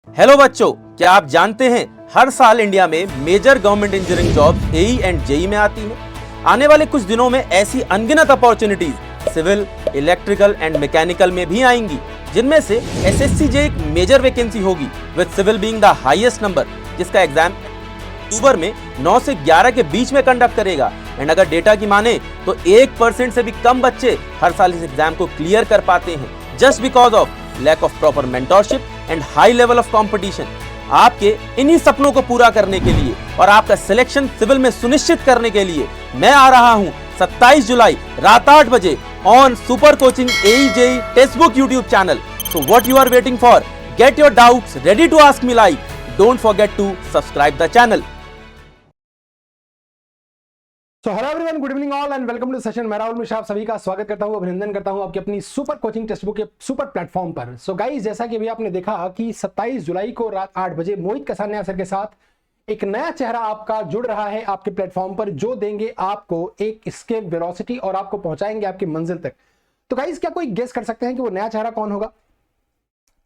Hello बच्चों, क्या आप जानते हैं हर साल इंडिया में major government engineering job AE and JE में आती है। आने वाले कुछ दिनों में ऐसी अनगिनत opportunities civil, electrical and mechanical में भी आएंगी, जिनमें से एसएससी जेई एक मेजर वैकेंसी होगी, with civil being the highest number, जिसका एग्जाम अक्टूबर में 9 से 11 के बीच में कंडक्ट करेगा। एंड अगर डेटा की माने तो 1% से भी कम बच्चे हर साल इस एग्जाम को क्लियर कर पाते हैं, just because of lack of proper mentorship and high level of competition. आपके इन्हीं सपनों को पूरा करने के लिए और आपका सिलेक्शन सिविल में सुनिश्चित करने के लिए मैं आ रहा हूं 27 जुलाई रात 8 बजे on super coaching AE JE text book YouTube channel. So what you are waiting for? Get your doubts ready to ask me live. Don't forget to subscribe the channel. So hello everyone, good evening all and welcome to session। मैं राहुल मिश्रा आप सभी का स्वागत करता हूं, अभिनंदन करता हूं आपकी अपनी सुपर कोचिंग टेक्स्ट बुक के सुपर प्लेटफॉर्म पर। सो गाइस, जैसा कि अभी आपने देखा कि 27 जुलाई को रात 8 बजे मोहित कसानिया सर के साथ एक नया चेहरा आपका जुड़ रहा है आपके प्लेटफॉर्म पर, जो देंगे आपको एक स्केप वेलोसिटी और आपको पहुंचाएंगे आपकी मंजिल तक। तो गाइस, क्या कोई गेस कर सकते हैं कि वो नया चेहरा कौन होगा?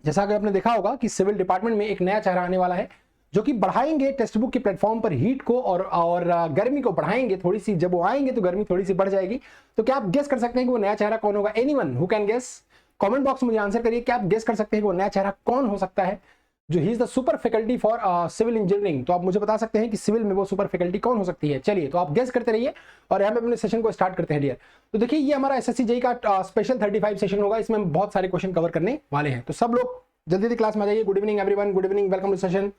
जैसा कि आपने देखा होगा कि सिविल डिपार्टमेंट में एक नया चेहरा आने वाला है, जो कि बढ़ाएंगे टेक्स्ट बुक के प्लेटफॉर्म पर हीट को और गर्मी को बढ़ाएंगे थोड़ी सी। जब वो आएंगे तो गर्मी थोड़ी सी बढ़ जाएगी। तो क्या आप गेस कर सकते हैं कि वो नया चेहरा कौन होगा? Anyone who can guess? Comment box में मुझे आंसर करिए। क्या आप गेस कर सकते हैं कि वो नया चेहरा कौन हो सकता है जो he is the super faculty for civil engineering? तो आप मुझे बता सकते हैं कि सिविल में वो सुपर फैकल्टी कौन हो सकती है। चलिए, तो आप गेस करते रहिए और यहाँ पे अपने सेशन को स्टार्ट करते हैं डियर। तो देखिए, ये हमारा एसएससी जेई का स्पेशल 35 सेशन होगा। इसमें हम बहुत सारे क्वेश्चन कवर करने वाले हैं। तो सब लोग जल्दी जल्दी क्लास में आ जाइए। Good evening everyone, good evening, welcome to session.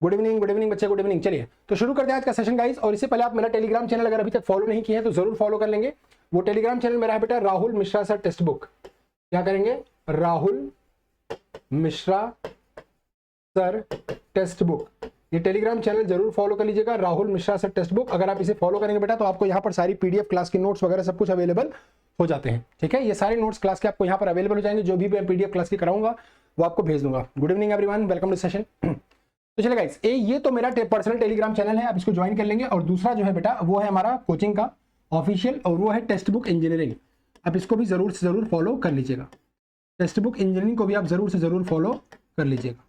Good evening बच्चे, गुड इवनिंग। चलिए, तो शुरू करते हैं आज का सेशन गाइस। और इससे पहले आप मेरा टेलीग्राम चैनल अगर अभी तक फॉलो नहीं किए हैं तो जरूर फॉलो कर लेंगे। वो टेलीग्राम चैनल मेरा है बेटा Rahul Mishra sir text book. क्या करेंगे? Rahul Mishra sir text book, ये टेलीग्राम चैनल जरूर फॉलो कर लीजिएगा, Rahul Mishra sir text book. अगर आप इसे फॉलो करेंगे बेटा तो आपको यहाँ पर सारी पीडीएफ क्लास के नोट्स वगैरह सब कुछ अवेलेबल हो जाते हैं। ठीक है, ये सारे नोट्स क्लास के आपको यहाँ पर अवेलेबल हो जाएंगे। जो भी मैं पीडीएफ क्लास की कराऊंगा वो आपको भेज दूंगा। Good evening everyone, welcome to session. तो चलिए गाइस, ये तो मेरा पर्सनल टेलीग्राम चैनल है, आप इसको ज्वाइन कर लेंगे। और दूसरा जो है बेटा वो है हमारा कोचिंग का ऑफिशियल, और वो है टेक्स्ट बुक इंजीनियरिंग। आप इसको भी जरूर से जरूर फॉलो कर लीजिएगा। टेक्स्ट बुक इंजीनियरिंग को भी आप जरूर से जरूर फॉलो कर लीजिएगा।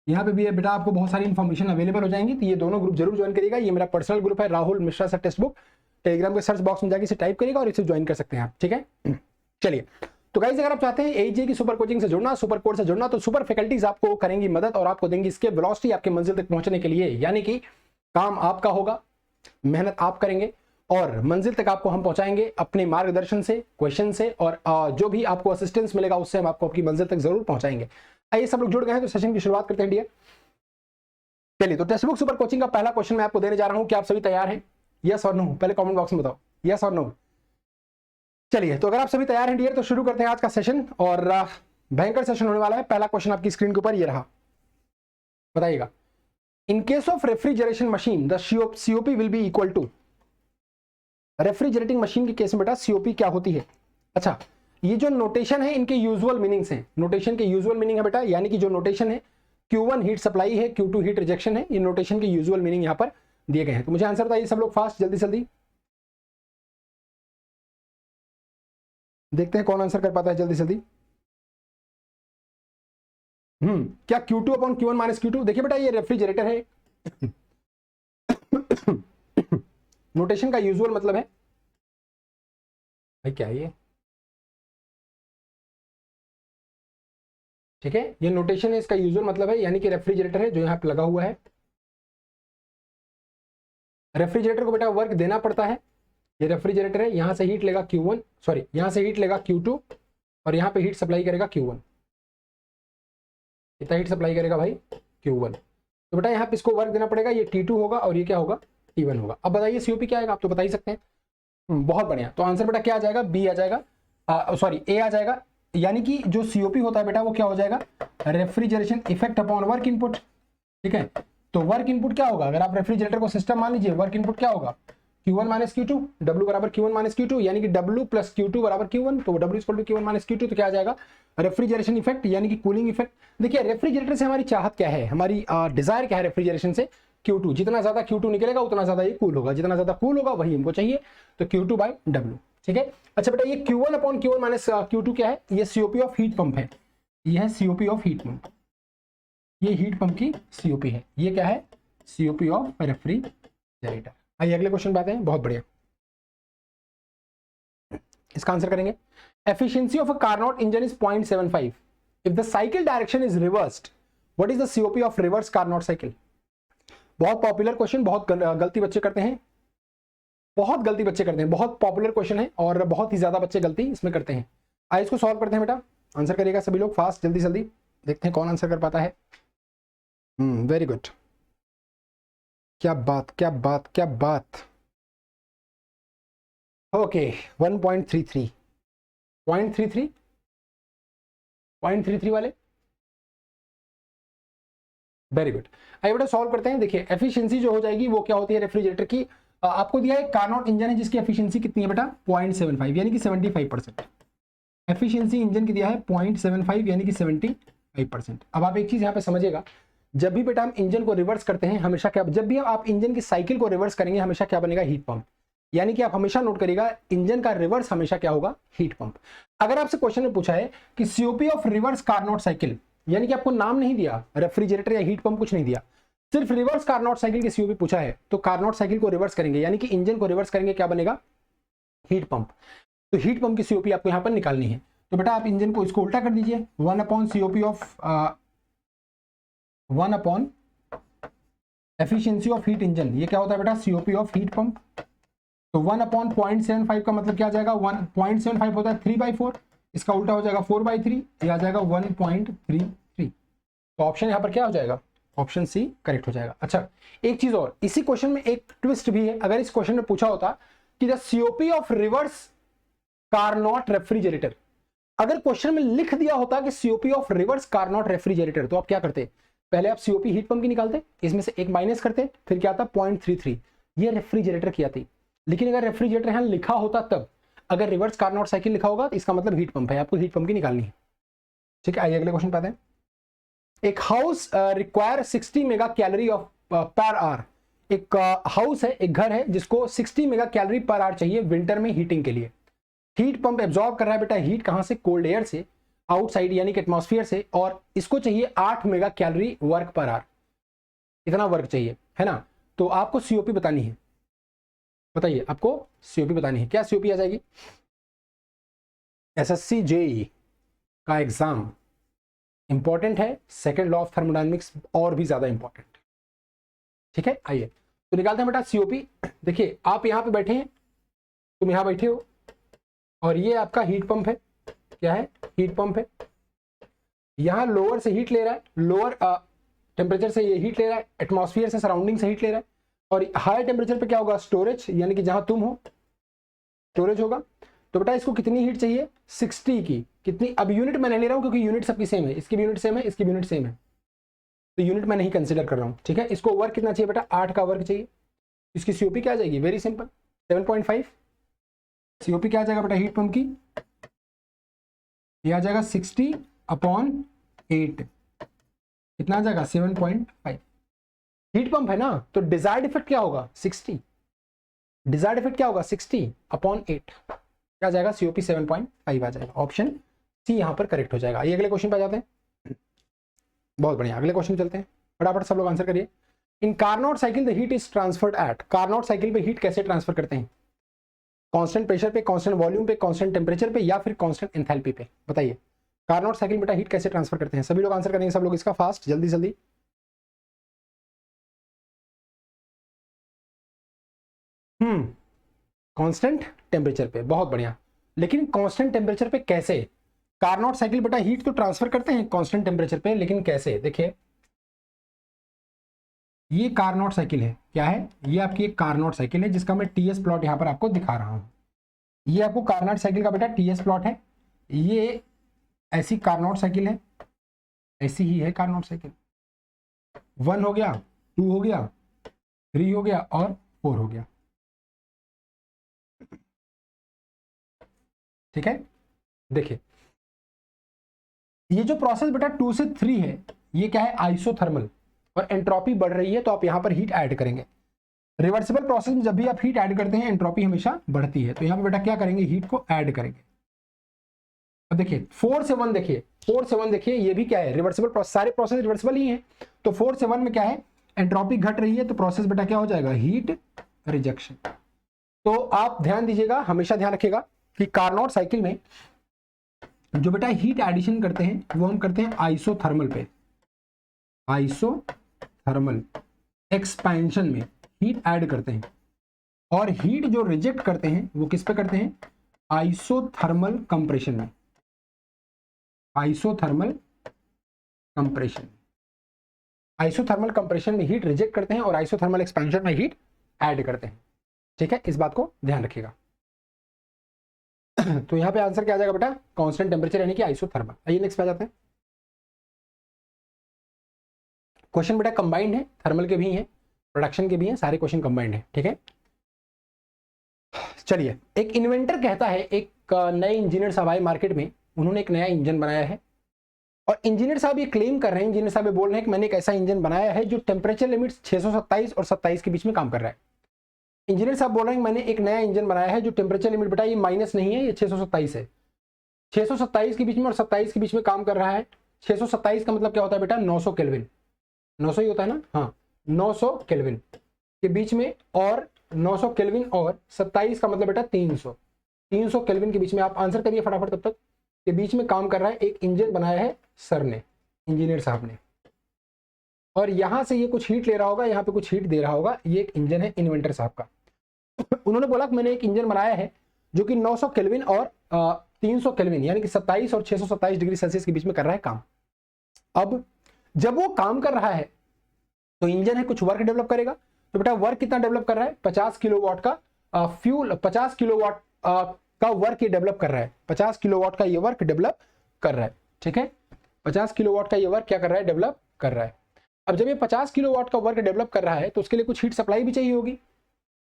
यहाँ पे भी है बेटा, आपको बहुत सारी इन्फॉर्मेशन अवेलेबल हो जाएंगी। तो ये दोनों ग्रुप जरूर ज्वाइन करिएगा। ये मेरा पर्सनल ग्रुप है Rahul Mishra sir text book. Telegram के सर्च बॉक्स में जाकर इसे टाइप करिएगा और इसे ज्वाइन कर सकते हैं आप। ठीक है, चलिए। तो गाइस, अगर आप चाहते हैं एईजे की सुपर कोचिंग से जुड़ना, सुपर कोर्स से जुड़ना, तो सुपर फैकल्टीज आपको करेंगी मदद और आपको देंगी इसके वेलोसिटी आपके मंजिल तक पहुंचने के लिए। यानी कि काम आपका होगा, मेहनत आप करेंगे और मंजिल तक आपको हम पहुंचाएंगे अपने मार्गदर्शन से, क्वेश्चन से, और जो भी आपको असिस्टेंस मिलेगा उससे हम आपको आपकी मंजिल तक जरूर पहुंचाएंगे। आइए, सब लोग जुड़ गए हैं तो सेशन की शुरुआत करते हैं डियर। चलिए, तो टेक्स्ट बुक सुपर कोचिंग का पहला क्वेश्चन मैं आपको देने जा रहा हूं। क्या आप सभी तैयार हैं? यस और नो? पहले कमेंट बॉक्स में बताओ यस और नो। चलिए, तो अगर आप सभी तैयार हैं डियर तो शुरू करते हैं आज का सेशन। और भयंकर सेशन होने वाला है। पहला क्वेश्चन आपकी स्क्रीन के ऊपर ये रहा, बताइएगा। In case of refrigeration machine the COP will be equal to. Refrigerating machine के केस में बेटा सीओपी क्या होती है? अच्छा, ये जो नोटेशन है इनके यूजुअल मीनिंग्स हैं। नोटेशन के यूजुअल मीनिंग है बेटा, यानी कि जो नोटेशन है Q1 हीट सप्लाई है, Q2 हीट रिजेक्शन है। ये नोटेशन के यूजुअल मीनिंग यहाँ पर दिए गए हैं। तो मुझे आंसर बताइए सब लोग फास्ट, जल्दी जल्दी देखते हैं कौन आंसर कर पाता है जल्दी जल्दी। क्या Q2 upon Q1 minus Q2? देखिए बेटा, ये रेफ्रिजरेटर है। नोटेशन का यूजुअल मतलब है भाई, क्या है ये? ठीक है, ये नोटेशन है, इसका यूजुअल मतलब है, यानी कि रेफ्रिजरेटर है जो यहाँ पे लगा हुआ है। रेफ्रिजरेटर को बेटा वर्क देना पड़ता है। ये रेफ्रिजरेटर है, यहां से हीट लेगा Q1, सॉरी यहां से हीट लेगा Q2 और यहां पे हीट सप्लाई करेगा Q1। कितना हीट सप्लाई करेगा भाई? Q1। तो बेटा यहाँ पे इसको वर्क देना पड़ेगा। ये T2 होगा और ये क्या होगा? T1 होगा। अब बताइए सीओपी क्या आएगा? आप तो बता ही सकते हैं। बहुत बढ़िया। तो आंसर बेटा क्या आ जाएगा? बी आ जाएगा, सॉरी ए आ जाएगा। यानी कि जो सीओपी होता है बेटा वो क्या हो जाएगा? Refrigeration effect upon work input. ठीक है, तो वर्क इनपुट क्या होगा? अगर आप रेफ्रिजरेटर को सिस्टम मान लीजिए, वर्क इनपुट क्या होगा? Q1 माइनस Q2, W बराबर Q1 माइनस Q2, यानी कि W प्लस Q2 बराबर Q1। तो W equal to Q1 minus Q2, तो क्या आ जाएगा? रेफ्रिजरेशन इफेक्ट, यानी कि कूलिंग इफेक्ट। देखिए, रेफ्रिजरेटर से हमारी चाहत क्या है, हमारी डिजायर क्या है रेफ्रिजरेशन से? Q2। जितना ज्यादा Q2 निकलेगा उतना ज्यादा ये कूल होगा, जितना ज्यादा कूल होगा वही हमको चाहिए। तो Q2 बाय W। ठीक है, अच्छा बेटा, ये Q1 upon Q1 minus Q2 क्या है? ये सीओपी ऑफ हीट पंप है। ये है सीओपी ऑफ हीट पंप। ये हीट पंप की सीओपी है, ये क्या है, सीओपी ऑफ रेफ्रिजरेटर। आइए अगले क्वेश्चन पे आते हैं। बहुत बढ़िया, इसका आंसर करेंगे। Efficiency of a Carnot engine is 0.75 if the cycle direction is reversed, what is the COP of reverse Carnot cycle. बहुत पॉपुलर क्वेश्चन, बहुत गलती बच्चे करते हैं, बहुत गलती बच्चे करते हैं, बहुत पॉपुलर क्वेश्चन है और बहुत ही ज्यादा बच्चे गलती इसमें करते हैं। आइए इसको सॉल्व करते हैं बेटा, आंसर करिएगा सभी लोग फास्ट, जल्दी जल्दी, देखते हैं कौन आंसर कर पाता है। वेरी गुड, क्या बात क्या बात क्या बात। ओके 1.33 0.33 वाले, वेरी गुड। आइए बेटा सॉल्व करते हैं। देखिए एफिशिएंसी जो हो जाएगी वो क्या होती है रेफ्रिजरेटर की, आपको दिया है कार्नोट इंजन है जिसकी एफिशिएंसी कितनी है बेटा 0.75 यानी कि 75%। एफिशिएंसी इंजन की दिया है 0.75 यानी कि 75%। अब आप एक चीज यहाँ पे समझिएगा, जब भी बेटा हम इंजन को रिवर्स करते हैं हमेशा क्या, जब भी आप इंजन की साइकिल को रिवर्स करेंगे हमेशा क्या बनेगा, हीट पंप। यानी कि आप हमेशा नोट करिएगा इंजन का रिवर्स हमेशा क्या होगा, हीट पंप। अगर आपसे क्वेश्चन में पूछा है कि COP of reverse Carnot cycle, यानी कि आपको नाम नहीं दिया रेफ्रिजरेटर या हीट पंप, कुछ नहीं दिया, सिर्फ रिवर्स कार्नोट साइकिल की सीओपी पूछा है, तो कार्नोट साइकिल को रिवर्स करेंगे यानी कि इंजन को रिवर्स करेंगे, क्या बनेगा, हीट पंप। तो हीट पंप की सीओपी आपको यहां पर निकालनी है। तो बेटा आप इंजन को इसको उल्टा कर दीजिए, 1 COP of 1 efficiency of heat engine, ये क्या होता है बेटा, सीओपी ऑफ हीट पंप। तो 1/0.75 का मतलब क्या आ जाएगा, 1.75 होता है 3/4, इसका उल्टा हो जाएगा 4/3, ये आ जाएगा 1.33। तो ऑप्शन यहां पर क्या हो जाएगा, ऑप्शन सी करेक्ट हो जाएगा। अच्छा एक चीज और, इसी क्वेश्चन में एक ट्विस्ट भी है। अगर इस क्वेश्चन में पूछा होता कि the COP of reverse Carnot refrigerator, अगर क्वेश्चन में लिख दिया होता कि COP of reverse Carnot refrigerator, तो आप क्या करते, पहले आप सीओपी हीट पंप की निकालते, इसमें से एक माइनस करते, फिर क्या आता 0.33, ये रेफ्रिजरेटर की आती। लेकिन अगर रेफ्रिजरेटर यहां लिखा होता तब, अगर रिवर्स कार्नोट साइकिल लिखा होगा तो इसका मतलब हीट पंप है, आपको हीट पंप की निकालनी है। ठीक है, आइए अगले क्वेश्चन पे आते हैं। एक house require 60 mega calorie of per hour, एक हाउस है, एक घर है जिसको 60 मेगा कैलोरी पर आवर चाहिए विंटर में हीटिंग के लिए। हीट पंप एब्जॉर्ब कर रहा है बेटा हीट कहां से, कोल्ड एयर से, आउटसाइड यानी कि एटमॉस्फेयर से, और इसको चाहिए 8 mega calorie work per hour, इतना वर्क चाहिए है ना। तो आपको सीओपी बतानी है, बताइए आपको सीओपी बतानी है, क्या सीओपी आ जाएगी। एसएससी जेई का एग्जाम इंपॉर्टेंट है, सेकंड लॉ ऑफ थर्मोडायनेमिक्स और भी ज्यादा इंपॉर्टेंट। ठीक है, आइए तो निकालते हैं बेटा सीओपी। देखिए आप यहां पे बैठे हैं, तुम यहां बैठे हो, और ये आपका हीट पंप है, क्या है, हीट पंप है। यहां लोअर से हीट ले रहा है, लोअर टेम्परेचर से ये हीट ले रहा है, एटमॉस्फेयर से, सराउंडिंग से हीट ले रहा है, और हायर टेम्परेचर पे क्या होगा, स्टोरेज, यानी कि जहां तुम हो स्टोरेज होगा। तो बेटा इसको कितनी हीट चाहिए, 60 की, कितनी, अब यूनिट मैं नहीं ले रहा हूं क्योंकि यूनिट सबकी सेम है, इसकी भी यूनिट सेम है, इसकी भी यूनिट सेम है, तो यूनिट मैं नहीं कंसीडर कर रहा हूं। ठीक है, इसको वर्क कितना चाहिए बेटा, 8 का वर्क चाहिए। इसकी सीओपी क्या आ जाएगी, वेरी सिंपल 7.5। सीओपी क्या आ जाएगा बेटा हीट पंप की, ये आ जाएगा 60/8, कितना आ जाएगा 7.5। हीट पंप है ना, तो डिजायर्ड इफेक्ट क्या होगा 60, डिजायर्ड इफेक्ट क्या होगा 60/8, क्या जाएगा सीओपी 7.5 आ जाएगा। ऑप्शन सी यहां पर करेक्ट हो जाएगा। ये अगले क्वेश्चन पे आ जाते हैं। बहुत बढ़िया, अगले क्वेश्चन चलते हैं, फटाफट सब लोग आंसर करिए। In Carnot cycle the heat is transferred at, Carnot cycle पे हीट कैसे ट्रांसफर करते हैं, कांस्टेंट प्रेशर पे, कांस्टेंट वॉल्यूम पे, कांस्टेंट टेम्परेचर पे, या फिर कांस्टेंट एंथैल्पी पे, बताइए कार्नोट साइकिल बेटा हीट कैसे ट्रांसफर करते हैं। सभी लोग आंसर करेंगे, सब लोग इसका फास्ट, जल्दी जल्दी। कांस्टेंट टेम्परेचर पे, बहुत बढ़िया। लेकिन कांस्टेंट टेम्परेचर पे कैसे, कार्नोट साइकिल बेटा हीट तो ट्रांसफर करते हैं कांस्टेंट टेम्परेचर पे, लेकिन कैसे, देखिए ये कार्नोट साइकिल है, क्या है, ये आपकी एक कार्नोट साइकिल है जिसका मैं टीएस प्लॉट यहां पर आपको दिखा रहा हूं। ये आपको कार्नोट साइकिल का बेटा टीएस प्लॉट है, ये ऐसी कार्नोट साइकिल है, ऐसी ही है कार्नोट साइकिल। 1 हो गया, 2 हो गया, 3 हो गया, और 4 हो गया। ठीक है, देखिए ये जो प्रोसेस बेटा 2 से 3 है, ये क्या है, आइसोथर्मल, और एंट्रोपी बढ़ रही है, तो आप यहां पर हीट ऐड करेंगे। रिवर्सिबल प्रोसेस में जब भी आप हीट ऐड करते हैं एंट्रोपी हमेशा बढ़ती है, तो यहां पर बेटा क्या करेंगे, हीट को ऐड करेंगे। अब देखिए 4 से 1, देखिए 4 से 1, देखिए ये भी क्या है, रिवर्सिबल प्रोसेस, सारे प्रोसेस रिवर्सिबल ही हैं। तो 4 से 1 में क्या है, एंट्रोपी घट रही है, तो प्रोसेस बेटा क्या हो जाएगा, हीट रिजेक्शन। तो आप ध्यान दीजिएगा, हमेशा ध्यान रखिएगा कि कार्नोट साइकिल में जो बेटा हीट एडिशन करते हैं वो हम करते हैं आइसोथर्मल पे, आइसोथर्मल एक्सपेंशन में हीट ऐड करते हैं, और हीट जो रिजेक्ट करते हैं वो किस पे करते हैं, आइसोथर्मल कंप्रेशन में, आइसोथर्मल कंप्रेशन, आइसोथर्मल कंप्रेशन में हीट रिजेक्ट करते हैं और आइसोथर्मल एक्सपेंशन में हीट ऐड करते हैं। ठीक है, इस बात को ध्यान रखिएगा। तो यहां पे आंसर क्या आ जाएगा बेटा, कांस्टेंट टेम्परेचर यानी कि आइसोथर्मल। आइए नेक्स्ट पे आ जाते हैं। क्वेश्चन बेटा कंबाइंड है, थर्मल के भी हैं, प्रोडक्शन के भी हैं, सारे क्वेश्चन कंबाइंड है। ठीक है, चलिए, एक इन्वेंटर कहता है, एक नए इंजीनियर साहब आए मार्केट में, उन्होंने एक नया इंजन बनाया है, और इंजीनियर साहब ये क्लेम कर रहे हैं, इंजीनियर साहब ये बोल रहे हैं कि मैंने एक ऐसा इंजन बनाया है जो टेम्परेचर लिमिट्स 627 और 27 के बीच में काम कर रहा है। इंजीनियर साहब बोल रहे हैं मैंने एक नया इंजन बनाया है जो टेम्परेचर लिमिट बेटा ये माइनस नहीं है, ये 627 है, 627 के बीच में और 27 के बीच में काम कर रहा है। 627 का मतलब क्या होता है बेटा, 900 केल्विन, 900 ही होता है ना, हाँ 900 केल्विन के बीच में, और 900 केल्विन और 27 का मतलब बेटा 300 केल्विन के बीच में। आप आंसर करिए फटाफट, तब तक के बीच में काम कर रहा है, एक इंजन बनाया है सर ने, इंजीनियर साहब ने, और यहां से ये कुछ हीट ले रहा होगा, यहाँ पे कुछ हीट दे रहा होगा, ये एक इंजन है इन्वेंटर साहब का। उन्होंने बोला कि मैंने एक इंजन बनाया है जो कि 900 केल्विन और 300 केल्विन यानी कि 27 और 627 डिग्री सेल्सियस के बीच में कर रहा है काम। अब जब वो काम कर रहा है तो इंजन है कुछ वर्क डेवलप करेगा, तो बेटा वर्क कितना डेवलप कर रहा है, 50 किलोवाट का फ्यूल, 50 किलोवाट का वर्क ये डेवलप कर रहा है, 50 किलोवाट का ये वर्क डेवलप कर रहा है। ठीक है, 50 किलोवाट का ये वर्क क्या कर रहा है, डेवलप कर रहा है। अब जब ये 50 किलोवाट का वर्क डेवलप कर रहा है तो उसके लिए कुछ हीट सप्लाई भी चाहिए होगी,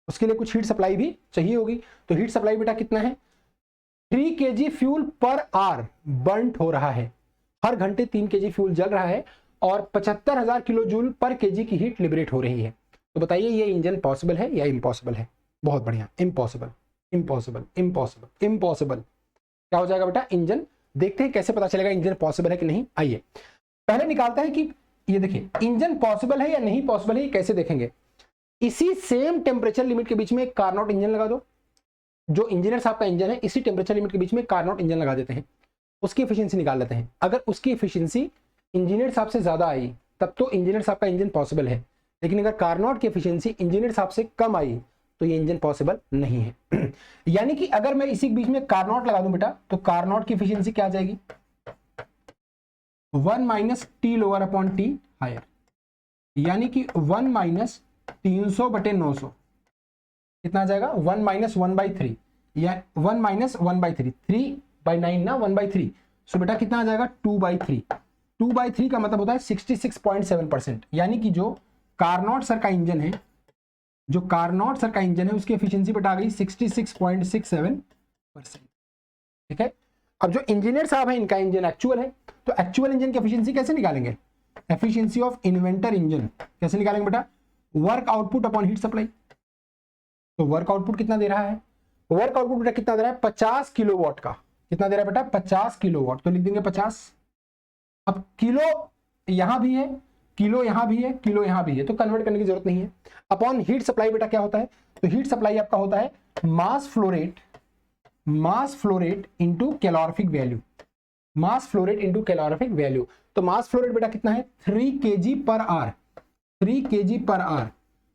उसके लिए कुछ हीट सप्लाई भी चाहिए होगी। तो हीट सप्लाई बेटा कितना है, 3 kg fuel per hour burnt हो रहा है, हर घंटे 3 kg फ्यूल जल रहा है, और 75,000 किलो जूल पर केजी की हीट लिबरेट हो रही है। तो बताइए ये इंजन पॉसिबल है या इम्पॉसिबल है? बहुत बढ़िया, इम्पॉसिबल, इम्पॉसिबल, इम्पॉसिबल, इम्पॉसिबल। क्या हो जाएगा बेटा, इंजन। देखते हैं कैसे पता चलेगा इंजन पॉसिबल है कि नहीं। आइए पहले निकालते हैं कि ये देखिए इंजन पॉसिबल है या नहीं पॉसिबल है, कैसे देखेंगे। इसी सेम टेम्परेचर लिमिट के बीच में एक कार्नोट इंजन लगा दो, जो इंजीनियर साहब का इंजन है, इसी टेम्परेचर लिमिट के बीच में कार्नोट इंजन लगा देते हैं, उसकी एफिशिएंसी निकाल लेते हैं। अगर उसकी एफिशिएंसी इंजीनियर साहब से ज्यादा आई तब तो इंजीनियर साहब का इंजन पॉसिबल है, लेकिन अगर कार्नोट की एफिशिएंसी इंजीनियर साहब से कम आई तो ये इंजन पॉसिबल नहीं है। यानी कि अगर मैं इसी के बीच में कार्नोट लगा दूं बेटा, तो कार्नोट की एफिशिएंसी क्या आ जाएगी, 1 minus T lower upon T higher, यानी कि 1 माइनस 300 बटे 900 कितना आ जाएगा, 1 माइनस 1/3, या 1 माइनस 1/3, 3/9 ना, 1/3, सो बेटा कितना आ जाएगा 2/3। 2/3 का मतलब होता है 66.7%, यानी कि जो कार्नोट सर का इंजन है, जो कार्नोट सर का इंजन है उसकी एफिशिएंसी बेटा आ गई 66.67%। ठीक है, अब जो इंजीनियर साहब है इनका इंजन एक्चुअल है, तो एक्चुअल इंजन की एफिशिएंसी कैसे निकालेंगे, एफिशिएंसी ऑफ इन्वेंटर इंजन कैसे निकालेंगे बेटा, work output upon heat supply. तो वर्क आउटपुट कितना दे रहा है, वर्क आउटपुट बेटा कितना दे रहा है, 50 किलोवाट का, कितना दे रहा है बेटा 50 किलोवाट, तो लिख देंगे 50। अब किलो यहां भी है, किलो यहां भी है, किलो यहां भी है, तो कन्वर्ट करने की जरूरत नहीं है। अपॉन हीट सप्लाई बेटा क्या होता है, तो हीट सप्लाई आपका होता है mass flow rate into calorific value, mass flow rate into calorific value. तो मास फ्लो रेट बेटा कितना है 3 kg per hour, 3 kg per hour,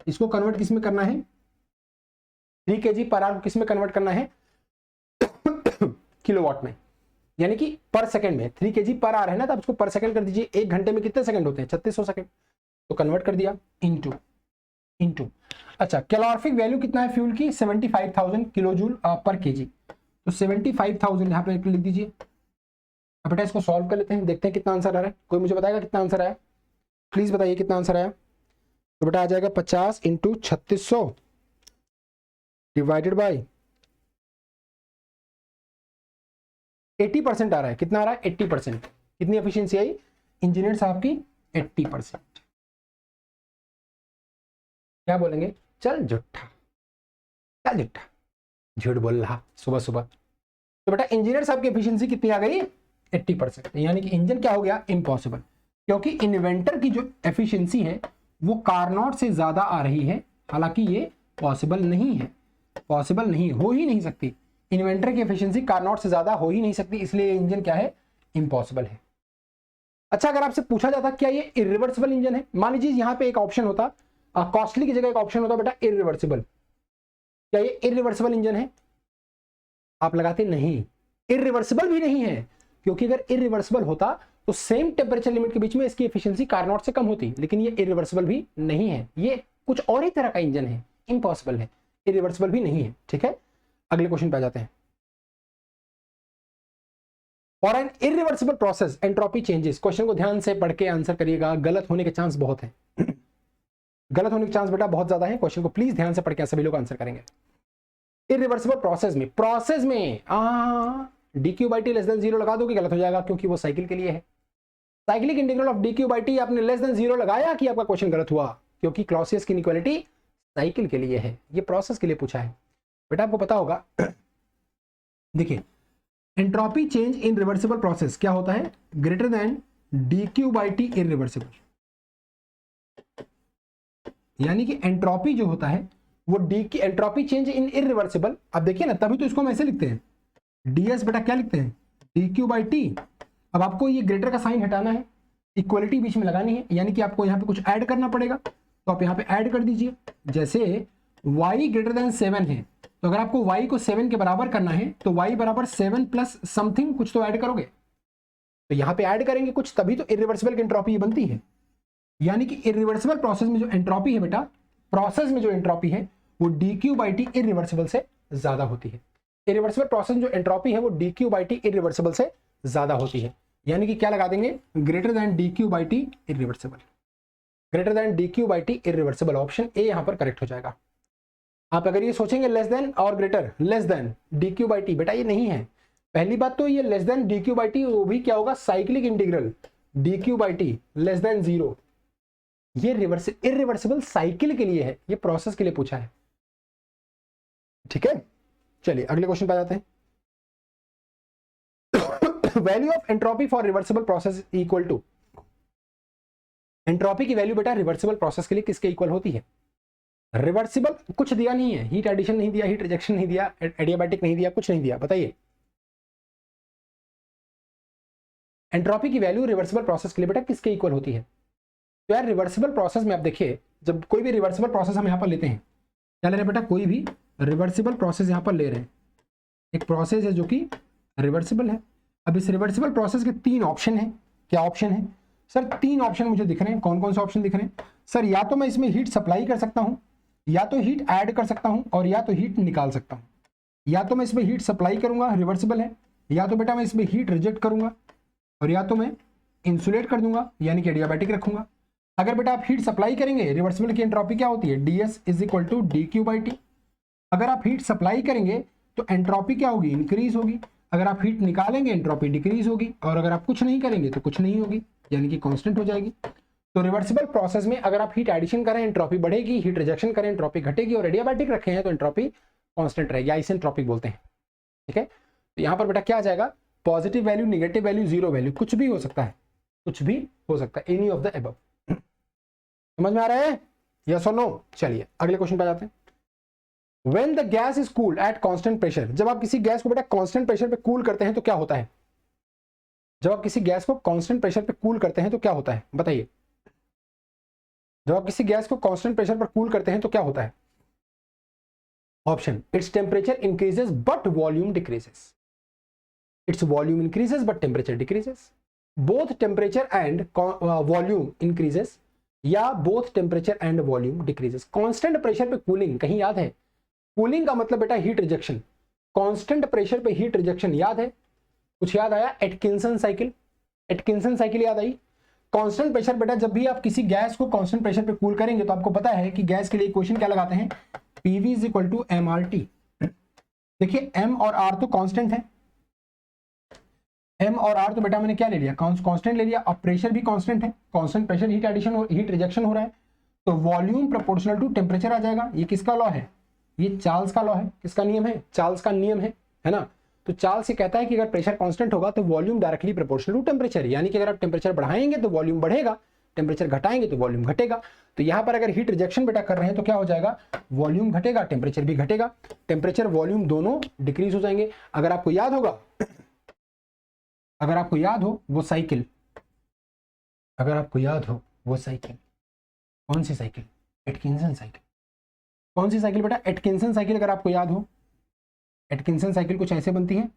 इसको कन्वर्ट किस में करना है, 3 kg पर आवर किस में कन्वर्ट करना है, किलोवाट में, यानी कि पर सेकंड में। 3 kg पर आवर है ना, तो इसको पर सेकंड कर दीजिए, एक घंटे में कितने सेकंड होते हैं, 3600 सेकंड, तो कन्वर्ट कर दिया इंटू। अच्छा, कैलोरीफिक वैल्यू कितना है फ्यूल की, 75,000 किलो जूल पर केजी, तो 75,000 यहाँ पे लिख दीजिए। अब बेटा इसको सॉल्व कर लेते हैं, देखते हैं कितना आंसर आ रहा है। कोई मुझे बताएगा कितना आंसर आया, प्लीज बताइए कितना आंसर आया। तो बेटा आ जाएगा 50 इंटू 3600 डिवाइडेड बाई 80% आ रहा है, कितना आ रहा है 80%। कितनी एफिशिएंसी आई इंजीनियर साहब की, 80%। क्या बोलेंगे, चल झूठा, चल झूठा, झूठ बोल रहा सुबह सुबह। तो बेटा इंजीनियर साहब की एफिशिएंसी कितनी आ गई 80%, यानी कि इंजन क्या हो गया इम्पॉसिबल, क्योंकि इन्वेंटर की जो एफिशिएंसी है वो कारनॉट से ज्यादा आ रही है, हालांकि ये पॉसिबल नहीं है, पॉसिबल नहीं हो ही नहीं सकती, इन्वेंटर की एफिशिएंसी कारनॉट से ज्यादा हो ही नहीं सकती, इसलिए इंजन क्या है इम्पॉसिबल है। अच्छा, अगर आपसे पूछा जाता क्या ये इरिवर्सिबल इंजन है, मान लीजिए यहाँ पे एक ऑप्शन होता, कॉस्टली की जगह एक ऑप्शन होता बेटा इरिवर्सिबल, क्या ये इरिवर्सिबल इंजन है, आप लगाते नहीं, इरिवर्सिबल भी नहीं है, क्योंकि अगर इरिवर्सिबल होता तो सेम टेम्परेचर लिमिट के बीच में इसकी एफिशिएंसी कारनॉट से कम होती, लेकिन ये इरिवर्सिबल भी नहीं है, ये कुछ और ही तरह का इंजन है, इम्पॉसिबल है, इरिवर्सिबल भी नहीं है। ठीक है, अगले क्वेश्चन पे आ जाते हैं। For an irreversible process entropy changes, question को ध्यान से पढ़ के आंसर करिएगा, गलत होने के चांस बहुत है गलत होने के चांस बेटा बहुत ज्यादा है, क्वेश्चन को प्लीज ध्यान से पढ़ के सभी लोग आंसर करेंगे। इरिवर्सिबल प्रोसेस में dq/t लेस देन 0 लगा दोगे गलत हो जाएगा, क्योंकि वो साइकिल के लिए है। साइक्लिक इंटीग्रल ऑफ dq/t आपने लेस देन 0 लगाया कि आपका क्वेश्चन गलत हुआ, क्योंकि क्लॉसियस की इनइक्वालिटी साइकिल के लिए है, ये प्रोसेस के लिए पूछा है बेटा, आपको पता होगा देखिए entropy change in reversible process क्या होता है, ग्रेटर देन dq/t इरिवर्सिबल, यानी कि एंट्रोपी जो होता है वो एंट्रोपी चेंज इन इरिवर्सिबल, अब देखिए ना, तभी तो इसको हम ऐसे लिखते हैं ds बेटा क्या लिखते हैं dq/t। अब आपको ये ग्रेटर का साइन हटाना है, इक्वलिटी बीच में लगानी है, यानी कि आपको यहाँ पे कुछ ऐड करना पड़ेगा, तो आप यहाँ पे ऐड कर दीजिए। जैसे y ग्रेटर देन 7 है, तो अगर आपको y को 7 के बराबर करना है तो y बराबर 7 प्लस समथिंग कुछ तो ऐड करोगे, तो यहाँ पे ऐड करेंगे कुछ, तभी तो इरिवर्सिबल की एंट्रोपी बनती है। यानी कि इरिवर्सिबल प्रोसेस में जो एंट्रोपी है बेटा, प्रोसेस में जो एंट्रोपी है वो dq/t इरिवर्सिबल से ज्यादा होती है। इरिवर्सिबल प्रोसेस में जो एंट्रोपी है वो dq/t इरिवर्सिबल से ज्यादा होती है, यानी कि क्या लगा देंगे greater than dq/t irreversible, greater than dq/t irreversible, option A यहां पर करेक्ट हो जाएगा। आप अगर ये सोचेंगे लेस देन और ग्रेटर लेस देन dq/t, बेटा ये नहीं है। पहली बात तो ये लेस देन dq/t वो भी क्या होगा cyclic integral dq/t less than 0, ये इरिवर्सिबल साइकिल के लिए है, ये प्रोसेस के लिए पूछा है। ठीक है, चलिए अगले क्वेश्चन पे आ जाते हैं। Value of entropy for reversible process equal to, entropy की वैल्यू बेटा रिवर्सिबल प्रोसेस के लिए किसके इक्वल होती है, रिवर्सिबल कुछ दिया नहीं है, हीट एडिशन नहीं दिया, हीट रिजेक्शन नहीं दिया, एडियाबैटिक नहीं दिया, कुछ नहीं दिया, बताइए एंट्रोपी की वैल्यू रिवर्सिबल प्रोसेस के लिए बेटा किसके इक्वल होती है। तो यार रिवर्सिबल प्रोसेस में आप देखिए, जब कोई भी रिवर्सिबल प्रोसेस हम यहाँ पर लेते हैं, क्या ले रहे हैं बेटा, कोई भी रिवर्सिबल प्रोसेस यहाँ पर ले रहे हैं, एक प्रोसेस है जो कि रिवर्सिबल है। अब इस रिवर्सिबल प्रोसेस के 3 ऑप्शन है, क्या ऑप्शन है सर, 3 ऑप्शन मुझे दिख रहे हैं, कौन कौन से ऑप्शन दिख रहे हैं सर, या तो मैं इसमें हीट सप्लाई कर सकता हूं, या तो हीट ऐड कर सकता हूं, और या तो हीट निकाल सकता हूं। या तो मैं इसमें हीट सप्लाई करूंगा, रिवर्सिबल है, या तो बेटा मैं इसमें हीट रिजेक्ट करूंगा, और या तो मैं इंसुलेट कर दूंगा, यानी कि एडियाबैटिक रखूंगा। अगर बेटा आप हीट सप्लाई करेंगे, रिवर्सिबल की एंट्रोपी क्या होती है, ds = dq/t। अगर आप हीट सप्लाई करेंगे तो एंट्रोपी क्या होगी, इंक्रीज होगी। अगर आप हीट निकालेंगे एंट्रोपी डिक्रीज होगी, और अगर आप कुछ नहीं करेंगे तो कुछ नहीं होगी, यानी कि कांस्टेंट हो जाएगी। तो रिवर्सिबल प्रोसेस में अगर आप हीट एडिशन करें एंट्रोपी बढ़ेगी, हीट रिजेक्शन करें एंट्रोपी घटेगी, और एडियाबैटिक रखे हैं तो एंट्रोपी कांस्टेंट रहेगी, आइसेंट्रोपिक बोलते हैं। ठीक है, तो यहाँ पर बेटा क्या आ जाएगा, positive value, negative value, zero value, कुछ भी हो सकता है, कुछ भी हो सकता है, एनी ऑफ द अबव। समझ में आ रहा है, यस और नो। चलिए अगले क्वेश्चन पे जाते हैं। When the gas is cooled at constant pressure, जब आप किसी गैस को बेटा कांस्टेंट प्रेशर पे कूल करते हैं तो क्या होता है, जब आप किसी गैस को कांस्टेंट प्रेशर पे कूल करते हैं तो क्या होता है, बताइए जब आप किसी गैस को कांस्टेंट प्रेशर पर कूल करते हैं तो क्या होता है। Option, it's temperature increases but volume decreases, it's volume increases but temperature decreases, both temperature and volume increases, या both temperature and volume decreases. Constant pressure पे कूलिंग कहीं याद है, कूलिंग का मतलब बेटा हीट रिजेक्शन, कांस्टेंट प्रेशर पे heat rejection याद है, कुछ याद आया, एटकिंसन साइकिल, एटकिंसन साइकिल याद आई। कांस्टेंट प्रेशर बेटा जब भी आप किसी गैस को कांस्टेंट प्रेशर पे कूल करेंगे तो आपको पता है कि गैस के लिए इक्वेशन क्या लगाते हैं, PV = mRT। देखिए m और r तो कांस्टेंट है, m और r तो बेटा मैंने क्या ले लिया, कांस्टेंट ले लिया। अब प्रेशर भी कांस्टेंट है, कांस्टेंट प्रेशर हीट एडिशन और हीट रिजेक्शन हो रहा है, तो वॉल्यूम प्रोपोर्शनल टू टेम्परेचर आ जाएगा। ये किसका लॉ है, ये चार्ल्स का लॉ है, किसका नियम है, चार्ल्स का नियम है ना। तो चार्ल्स से कहता है कि अगर प्रेशर कांस्टेंट होगा तो volume directly proportional to temperature, यानी कि अगर आप टेम्परेचर बढ़ाएंगे तो वॉल्यूम बढ़ेगा, टेम्परेचर घटाएंगे तो वॉल्यूम घटेगा। तो यहां पर अगर हीट रिजेक्शन बेटा कर रहे हैं तो क्या हो जाएगा, वॉल्यूम घटेगा, टेम्परेचर भी घटेगा, टेम्परेचर वॉल्यूम दोनों डिक्रीज हो जाएंगे। अगर आपको याद हो वो साइकिल, अगर आपको याद हो वो साइकिल, कौन सी साइकिल, एटकिंसन साइकिल। कौन सी साइकिल बेटा, एटकिंसन साइकिल। अगर आपको याद हो एटकिंसन साइकिल कुछ ऐसे बनती है,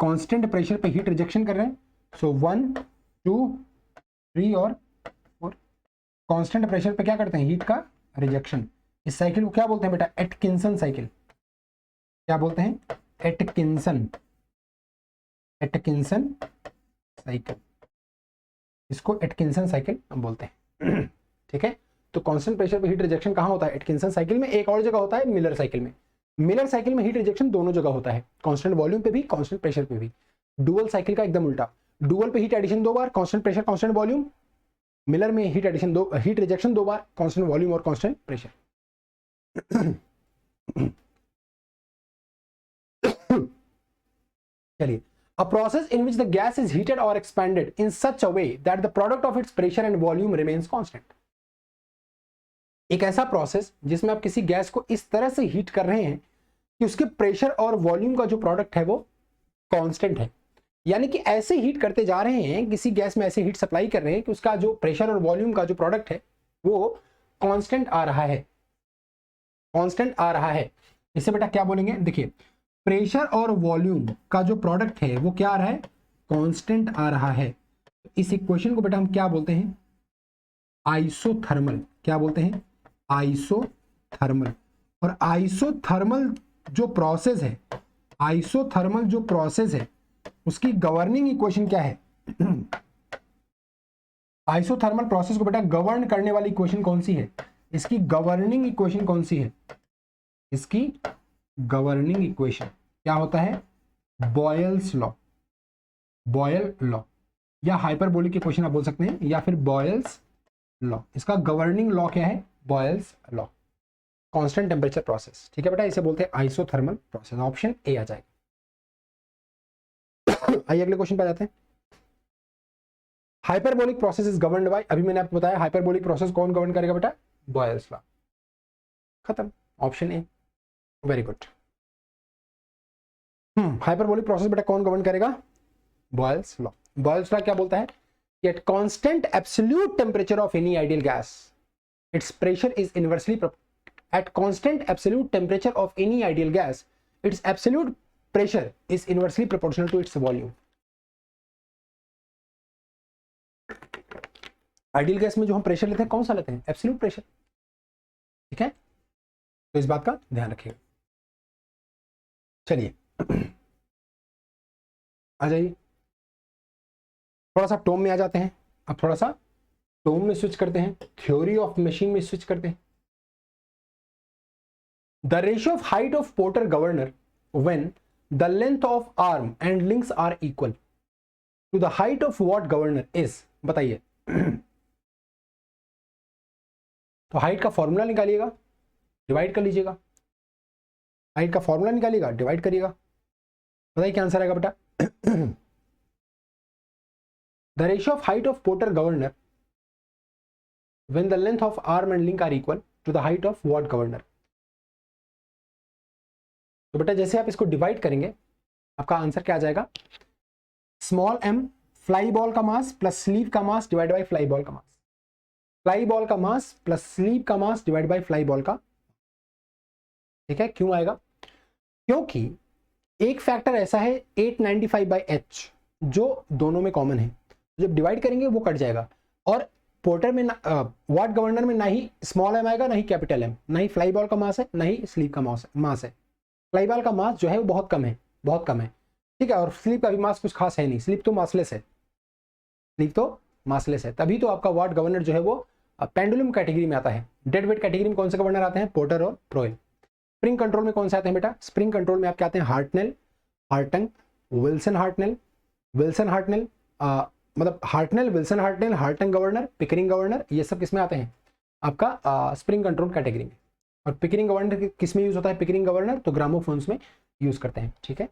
कांस्टेंट प्रेशर पे हीट रिजेक्शन कर रहे हैं, सो 1 2 3 और 4, कांस्टेंट प्रेशर पे क्या करते हैं, हीट का रिजेक्शन। इस साइकिल को क्या बोलते हैं बेटा, एटकिंसन साइकिल। क्या बोलते हैं, एटकिंसन साइकिल, इसको एटकिंसन साइकिल हम बोलते हैं। ठीक है, तो कांस्टेंट प्रेशर पे हीट रिजेक्शन कहां होता है, एटकिंसन साइकिल में। एक और जगह होता है मिलर साइकिल में। मिलर साइकिल में हीट रिजेक्शन दोनों जगह होता है, कांस्टेंट वॉल्यूम पे भी, कांस्टेंट प्रेशर पे भी। डुअल साइकिल का एकदम उल्टा, डुअल पे हीट एडिशन 2 बार, constant pressure constant volume. Miller में हीट रिजेक्शन 2 बार, कांस्टेंट वॉल्यूम और कांस्टेंट प्रेशर। चलिए, a process in which the gas is heated or expanded in such a way that the product of its pressure and volume remains constant। एक ऐसा process जिसमें आप किसी gas को इस तरह से हीट कर रहे हैं कि उसके प्रेशर और वॉल्यूम का जो प्रोडक्ट है वो कांस्टेंट है, यानी कि ऐसे हीट करते जा रहे हैं, किसी गैस में ऐसे हीट सप्लाई कर रहे हैं कि उसका जो प्रेशर और वॉल्यूम का जो प्रोडक्ट है वो कांस्टेंट आ रहा है, कांस्टेंट आ रहा है। इसे बेटा क्या बोलेंगे, देखिए प्रेशर और वॉल्यूम का जो प्रोडक्ट है वो क्या आ रहा है, कांस्टेंट आ रहा है। इस इक्वेशन को बेटा हम क्या बोलते हैं, आइसोथर्मल। क्या बोलते हैं, आइसोथर्मल। और आइसोथर्मल जो प्रोसेस है, आइसोथर्मल जो प्रोसेस है उसकी गवर्निंग इक्वेशन क्या है। आइसोथर्मल प्रोसेस को बेटा गवर्न करने वाली इक्वेशन कौन सी है, इसकी गवर्निंग इक्वेशन कौन सी है, इसकी गवर्निंग इक्वेशन क्या होता है, बॉयल्स लॉ। बॉयल लॉ या हाइपरबोलिक इक्वेशन आप बोल सकते हैं, या फिर बॉयल्स लॉ। इसका गवर्निंग लॉ क्या है, Boyle's law, constant temperature process. ठीक है बेटा, इसे बोलते हैं आइसोथर्मल प्रोसेस। ऑप्शन ए आ जाएगा। आइए अगले क्वेश्चन पे जाते हैं। Hyperbolic process is governed bye, अभी मैंने आपको बताया हाइपरबोलिक प्रोसेस कौन गवर्न करेगा बेटा, बॉयल्स लॉ। खत्म, option A, very good. Hyperbolic process बेटा कौन गवर्न करेगा, बॉयल्स लॉ। बॉयल्स लॉ क्या बोलता है, at constant absolute temperature of any ideal gas its pressure is inversely at constant absolute temperature of any ideal gas its absolute pressure is inversely proportional to its volume। Ideal gas में जो हम pressure लेते हैं कौन सा लेते हैं, absolute pressure. ठीक है, तो इस बात का ध्यान रखिएगा। चलिए आ जाइए, थोड़ा सा टोम में आ जाते हैं। अब थोड़ा सा टोम में स्विच करते हैं, थ्योरी ऑफ मशीन में स्विच करते हैं। The ratio of height of Porter governor when the length of arm and links are equal to the height of Watt governor is, बताइए। तो हाइट का फॉर्मूला निकालिएगा, डिवाइड कर लीजिएगा। हाइट का formula निकालिएगा, divide करिएगा, बताइए क्या आंसर आएगा बेटा। The ratio of height of porter governor when the length of arm and link are equal to the height of what governor। तो बेटा जैसे आप इसको डिवाइड करेंगे आपका आंसर क्या आ जाएगा, स्मॉल m फ्लाई बॉल का मास प्लस स्लीव का mass divide by fly ball का मास, फ्लाई बॉल का मास प्लस स्लीव का mass divide by fly ball का। ठीक है, क्यों आएगा, क्योंकि एक फैक्टर ऐसा है 895/h जो दोनों में कॉमन है, जब डिवाइड करेंगे वो कट जाएगा। और पोर्टर में वाट गवर्नर में ना ही स्मॉल m आएगा ना ही कैपिटल M, ना ही फ्लाई बॉल का मास है ना ही स्लीव का मास है। फ्लाई बॉल का मास जो है वो बहुत कम है, बहुत कम है। ठीक है, और स्लीव का भी मास कुछ खास है नहीं, स्लीव तो मासलेस है, स्लीव तो मासलेस है। तभी तो आपका वाट गवर्नर जो है वो पेंडुलम कैटेगरी में आता है। डेड वेट कैटेगरी में कौन से गवर्नर आते हैं, पोर्टर और प्रोएल। स्प्रिंग कंट्रोल में कौन से आते हैं बेटा, स्प्रिंग कंट्रोल में आपके आते हैं Hartnell, Hartung, Wilson Hartnell, Wilson Hartnell, मतलब Hartnell, Wilson Hartnell, Hartung governor, Pickering governor, ये सब किसमें आते हैं आपका स्प्रिंग कंट्रोल कैटेगरी में। और पिकरिंग गवर्नर किस में यूज होता है? पिकरिंग गवर्नर तो ग्रामोफोन्स में यूज करते हैं, ठीक है।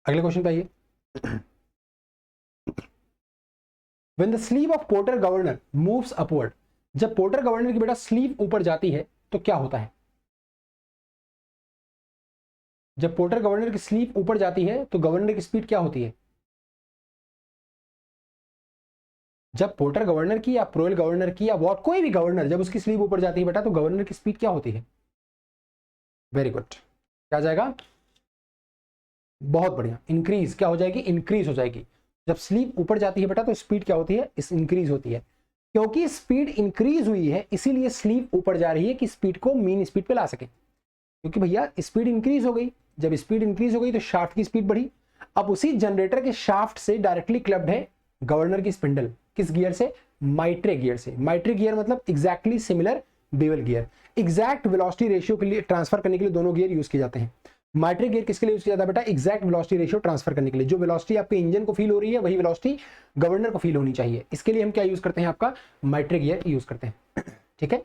अगले क्वेश्चन पे आइए। When the sleeve of porter governor moves upward, जब पोर्टर गवर्नर की बेटा स्लीव ऊपर जाती है तो क्या होता है? जब पोर्टर गवर्नर की स्लीव ऊपर जाती है तो गवर्नर की स्पीड क्या होती है? जब पोर्टर गवर्नर की या प्रोयल गवर्नर की या वॉट कोई भी गवर्नर जब उसकी स्लीव ऊपर जाती है बेटा तो गवर्नर की स्पीड क्या होती है? वेरी गुड, क्या जाएगा? बहुत बढ़िया, इंक्रीज। क्या हो जाएगी? इंक्रीज हो जाएगी। जब स्लीव ऊपर जाती है बेटा तो स्पीड क्या होती है? इस इंक्रीज होती है। क्योंकि स्पीड इंक्रीज हुई है इसीलिए स्लीव ऊपर जा रही है कि स्पीड को मीन स्पीड पे ला सके। क्योंकि भैया स्पीड इंक्रीज हो गई, जब स्पीड इंक्रीज हो गई तो शाफ्ट की स्पीड बढ़ी। अब उसी जनरेटर के शाफ्ट से डायरेक्टली क्लब्ड है गवर्नर की स्पिंडल। किस गियर से? माइट्रे गियर से। माइट्रे गियर मतलब exactly similar bevel gear. Exact velocity ratio के लिए ट्रांसफर करने के लिए दोनों गियर यूज किए जाते हैं। माइट्रिक गियर किसके लिए यूज किया जाता है बेटा? एग्जैक्ट वेलोसिटी रेशियो ट्रांसफर करने के लिए। जो वेलोसिटी आपके इंजन को फील हो रही है वही वेलोसिटी गवर्नर को फील होनी चाहिए। इसके लिए हम क्या यूज करते हैं? आपका माइट्रिक गियर यूज करते हैं, ठीक है।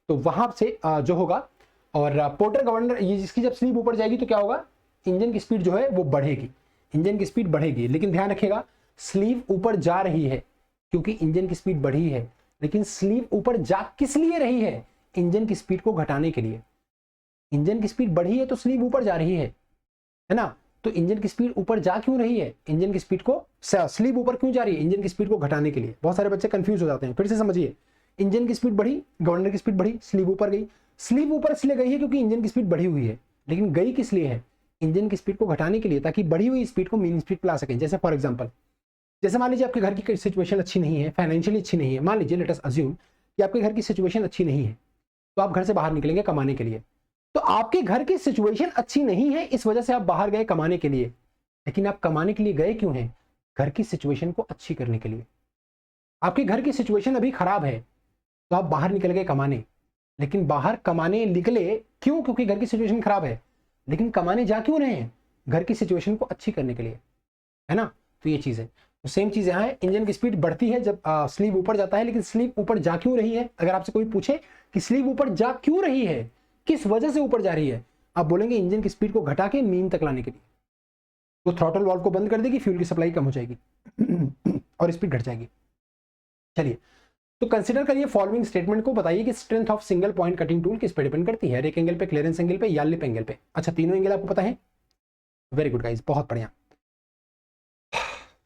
तो वहां से जो होगा, और पोर्टर गवर्नर ये जिसकी जब स्लीव ऊपर जाएगी तो क्या होगा? इंजन की स्पीड जो है वो बढ़ेगी, इंजन की स्पीड बढ़ेगी। लेकिन ध्यान रखिएगा स्लीव ऊपर जा रही है क्योंकि इंजन की स्पीड बढ़ी है, लेकिन स्लीव ऊपर जा किस लिए रही है? इंजन की स्पीड को घटाने के लिए। इंजन की स्पीड बढ़ी है तो स्लीव ऊपर जा रही है ना। तो इंजन की स्पीड ऊपर जा क्यों रही है? इंजन की स्पीड को, स्लीव ऊपर क्यों जा रही है? इंजन की स्पीड को घटाने के लिए। बहुत सारे बच्चे कंफ्यूज हो जाते हैं, फिर से समझिए। इंजन की स्पीड बढ़ी, गवर्नर की स्पीड बढ़ी, स्लीव ऊपर गई। स्लीव ऊपर इसलिए गई है क्योंकि इंजन की स्पीड बढ़ी हुई है, लेकिन गई किस लिए है? इंजन की स्पीड को घटाने के लिए, ताकि बढ़ी हुई स्पीड को मीन स्पीड पे ला सकें। जैसे फॉर एग्जाम्पल, जैसे मान लीजिए आपके घर की सिचुएशन अच्छी नहीं है, फाइनेंशियली अच्छी नहीं है। मान लीजिए लेट अस अज्यूम कि आपके घर की सिचुएशन अच्छी नहीं है, तो आप घर से बाहर निकलेंगे कमाने के लिए। तो आपके घर की सिचुएशन अच्छी नहीं है, इस वजह से आप बाहर गए कमाने के लिए। लेकिन आप कमाने के लिए गए क्यों हैं? घर की सिचुएशन को अच्छी करने के लिए। आपके घर की सिचुएशन अभी खराब है तो आप बाहर निकल गए कमाने, लेकिन बाहर कमाने निकले क्यों? क्योंकि घर की सिचुएशन खराब है। लेकिन कमाने जा क्यों रहे हैं? घर की सिचुएशन को अच्छी करने के लिए, है ना। तो ये चीज है। तो सेम चीज यहाँ है, इंजन की स्पीड बढ़ती है जब स्लीव ऊपर जाता है, लेकिन स्लीव ऊपर जा क्यों रही है? अगर आपसे कोई पूछे कि स्लीव ऊपर जा क्यों रही है, किस वजह से ऊपर जा रही है, आप बोलेंगे इंजन की स्पीड को घटा के मीन तक लाने के लिए। तो थ्रॉटल वाल्व को बंद कर देगी, फ्यूल की सप्लाई कम हो जाएगी और स्पीड घट जाएगी। चलिए, तो कंसीडर करिए फॉलोइंग स्टेटमेंट को, बताइए कि strength of single point cutting tool किस पे डिपेंड करती है? रेक एंगल पे, क्लियरेंस एंगल पे या लिप एंगल पे? अच्छा, तीनों एंगल आपको पता है। वेरी गुड गाइस, बहुत बढ़िया।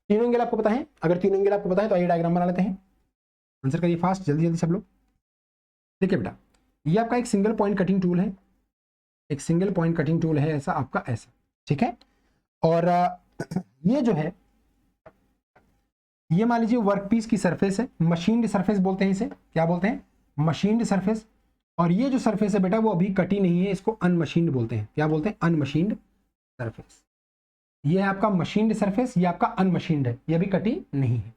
तीनों एंगल आपको पता है। अगर तीनों एंगल आपको पता है तो आइए डायग्राम बना लेते हैं। आंसर करिए फास्ट, जल्दी जल्दी सब लोग। देखिए बेटा, ये आपका एक सिंगल पॉइंट कटिंग टूल है, एक सिंगल पॉइंट कटिंग टूल है ऐसा आपका, ऐसा, ठीक है। और ये जो है, ये मान लीजिए वर्कपीस की सरफेस है, मशीन्ड सरफेस बोलते हैं इसे। क्या बोलते हैं? Machined surface. और ये जो सरफेस है बेटा वो अभी कटी नहीं है, इसको अनमशीन्ड बोलते हैं। क्या बोलते हैं? अनमशीन्ड सरफेस। ये है आपका मशीन्ड सरफेस, ये आपका अनमशीन्ड है, ये अभी कटी नहीं है।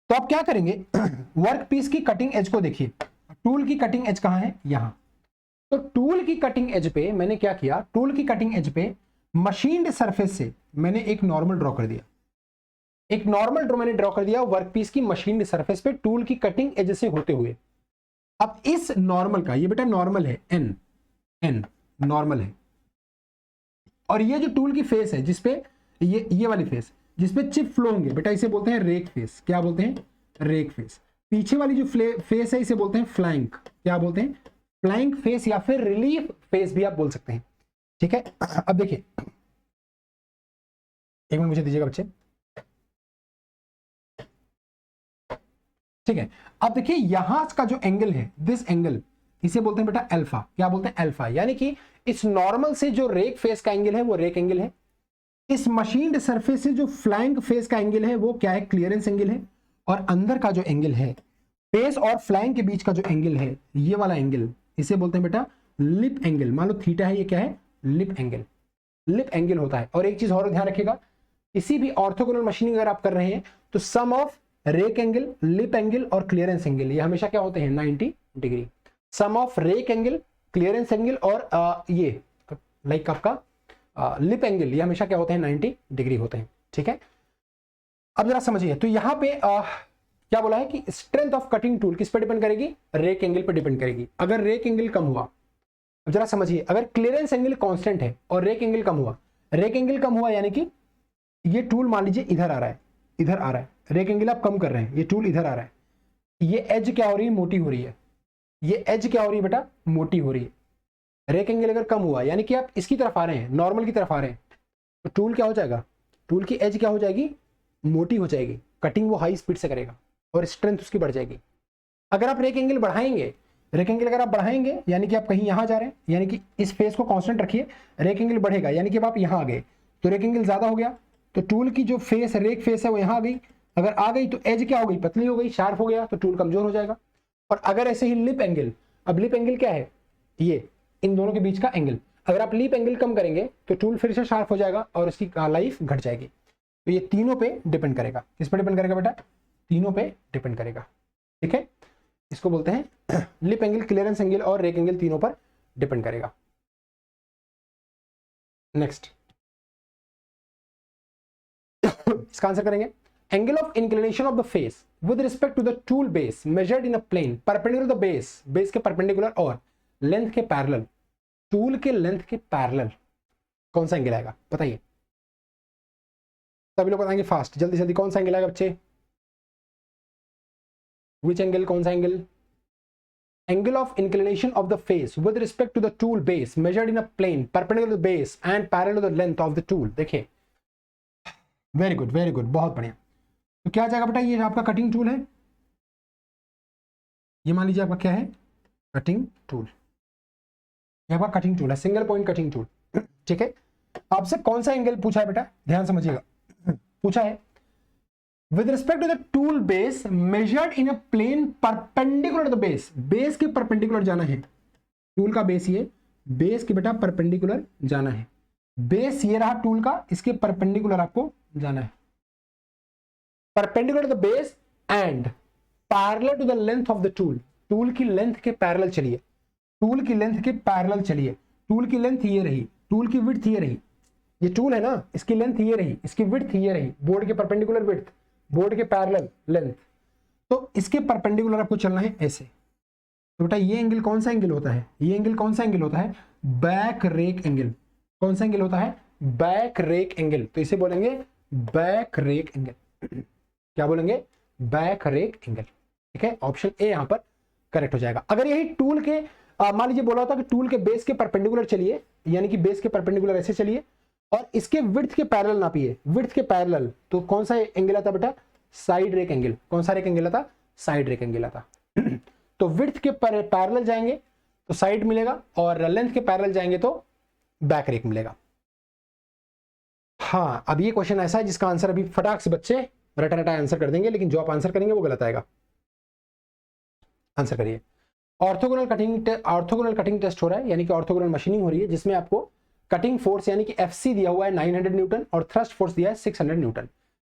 तो आप क्या करेंगे? वर्कपीस की कटिंग एज को देखिए, टूल की कटिंग एज कहां है? यहां। तो टूल की कटिंग एज पे मैंने क्या किया? टूल की कटिंग एज पे मशीन्ड सरफेस से मैंने एक नॉर्मल ड्रॉ कर दिया, एक नॉर्मल ड्रॉ मैंने ड्रॉ कर दिया वर्कपीस की मशीन्ड सरफेस पे टूल की कटिंग एज से होते हुए। अब इस नॉर्मल का, ये बेटा नॉर्मल है, एन एन नॉर्मल है, और ये जो टूल की फेस है जिसपे ये वाली फेस जिसपे चिप फ्लो होंगे बेटा, इसे बोलते हैं रेक फेस। क्या बोलते हैं? Rake face. पीछे वाली जो फेस है इसे बोलते हैं फ्लैंक। क्या बोलते हैं? फ्लैंक फेस या फिर रिलीफ फेस भी आप बोल सकते हैं, ठीक है। अब देखिए, एक मिनट मुझे दीजिएगा बच्चे, ठीक है। अब देखिए यहां का जो एंगल है, दिस एंगल, इसे बोलते हैं बेटा अल्फा। क्या बोलते हैं? अल्फा। यानी कि इस नॉर्मल से जो रेक फेस का एंगल है वो रेक एंगल है। इस मशीन्ड सरफेस से जो फ्लैंक फेस का एंगल है वो क्या है? क्लियरेंस एंगल है। और अंदर का जो एंगल है, फेस और फ्लैंक के बीच का जो एंगल है, ये वाला एंगल, इसे बोलते हैं बेटा लिप एंगल। मान लो थीटा है, ये क्या है? Lip angle. लिप एंगल होता है। और एक चीज और ध्यान रखिएगा, किसी भी ऑर्थोगोनल मशीनिंग अगर आप कर रहे हैं तो sum of rake angle, lip angle और क्लियरेंस एंगल ये हमेशा क्या होते हैं? 90 degree. Sum of rake angle, clearance angle और ये लाइक आपका लिप एंगल, ये हमेशा क्या होते हैं? 90 डिग्री होते हैं, ठीक है। अब जरा समझिए, तो यहां पे क्या क्या बोला है कि स्ट्रेंथ ऑफ कटिंग टूल किस पे डिपेंड करेगी, रेक एंगल पे डिपेंड करेगी। अगर रेक एंगल कम हुआ, अब जरा समझिए, अगर क्लियरेंस एंगल कांस्टेंट है और रेक एंगल कम हुआ, रेक एंगल कम हुआ यानी कि ये टूल मान लीजिए इधर आ रहा है, इधर आ रहा है, रेक एंगल आप कम कर रहे हैं, ये टूल इधर आ रहा है, ये एज क्या हो रही है, मोटी हो रही है, ये एज क्या हो रही है बेटा, मोटी हो रही है। रेक एंगल अगर कम हुआ यानी कि आप इसकी तरफ आ रहे हैं, नॉर्मल की तरफ आ रहे हैं, तो टूल क्या हो जाएगा, टूल की एज क्या हो जाएगी, मोटी हो जाएगी, कटिंग वो हाई स्पीड से करेगा और स्ट्रेंथ उसकी बढ़ जाएगी। अगर आप रेक एंगल बढ़ाएंगे, रेक एंगल अगर आप बढ़ाएंगे यानी कि आप कहीं यहां जा रहे हैं, यानी कि इस फेस को कांस्टेंट रखिए, रेक एंगल बढ़ेगा यानी कि अब आप यहां आ गए तो रेक एंगल ज्यादा हो गया, तो टूल की जो फेस रेक फेस है वो यहां आ गई, अगर आ गई तो एज क्या हो गई, पतली हो गई, शार्प हो गया, तो टूल कमजोर हो जाएगा। और अगर ऐसे ही लिप एंगल, अब लिप एंगल क्या है, ये इन दोनों के बीच का एंगल, अगर आप लिप एंगल कम करेंगे तो टूल फिर से शार्प हो जाएगा और इसकी लाइफ घट जाएगी। तो ये तीनों पे डिपेंड करेगा, किस पे डिपेंड करेगा बेटा, तीनों पे डिपेंड करेगा, ठीक है। इसको बोलते हैं लिप एंगल, क्लियरेंस एंगल और रेक एंगल तीनों पर डिपेंड करेगा। नेक्स्ट इसका आंसर करेंगे, angle of inclination of the face with respect to the tool base measured in a plane perpendicular the base, base के परपेंडिकुलर और लेंथ के parallel, tool के लेंथ के पैरेलल कौन सा एंगल आएगा बताइए, सभी लोग बताएंगे फास्ट, जल्दी जल्दी, कौन सा एंगल आएगा बच्चे, विच एंगल, कौन सा एंगल, angle of inclination of the face with respect to the tool base measured in a plane perpendicular the base and parallel the length of the tool. देखिए वेरी गुड वेरी गुड, बहुत बढ़िया। तो क्या जाएगा बेटा, ये आपका कटिंग टूल है, ये मान लीजिए आपका क्या है, कटिंग टूल, ये आपका कटिंग टूल है, सिंगल पॉइंट कटिंग टूल, ठीक है। आपसे कौन सा एंगल पूछा है बेटा, ध्यान समझिएगा, पूछा है with respect to the tool base measured in a plane perpendicular the base, base के परपेंडिकुलर जाना है, टूल का बेस ये, बेस के बेटा परपेंडिकुलर जाना है, बेस ये रहा टूल का, इसके परपेंडिकुलर आपको जाना है, perpendicular to the base and parallel to the length of the tool, tool की लेंथ के पैरेलल चलिए, टूल की लेंथ के पैरेलल चलिए, टूल की लेंथ ये रही, टूल की विड्थ ये रही, ये टूल है ना, इसकी लेंथ ये रही, इसकी विड्थ ये रही, बोर्ड के परपेंडिकुलर विड्थ, बोर्ड के पैरेलल लेंथ, तो इसके परपेंडिकुलर आपको चलना है ऐसे। तो बेटा ये एंगल कौन सा एंगल होता है, ये एंगल कौन सा एंगल होता है, बैक रेक एंगल, कौन सा एंगल होता है, बैक रेक एंगल, तो इसे बोलेंगे बैक रेक एंगल, क्या बोलेंगे, बैक रेक एंगल, ठीक है। ऑप्शन ए यहां पर करेक्ट हो जाएगा। अगर यही टूल के मान लीजिए बोला होता कि टूल के बेस के परपेंडिकुलर चलिए, यानी कि बेस के परपेंडिकुलर ऐसे चलिए और इसके विड्थ के पैरेलल नापिए, विड्थ के पैरेलल, तो कौन सा एंगल आता बेटा, साइड रेक एंगल, कौन सा रेक एंगल आता, साइड रेक एंगल आता। तो विड्थ के पैरेलल जाएंगे तो साइड मिलेगा और लेंथ के पैरेलल जाएंगे तो बैक रेक मिलेगा। हाँ, अब ये क्वेश्चन ऐसा है जिसका आंसर अभी फटाक से बच्चे रटा रटा आंसर कर देंगे, लेकिन जो आप आंसर करेंगे वो गलत आएगा। आंसर करिए, ऑर्थोगोनल कटिंग टेस्ट हो रहा है, यानी कि ऑर्थोगोनल मशीनिंग हो रही है, जिसमें आपको कटिंग फोर्स यानी कि एफसी दिया हुआ है 900 न्यूटन और थ्रस्ट फोर्स दिया है 600 न्यूटन,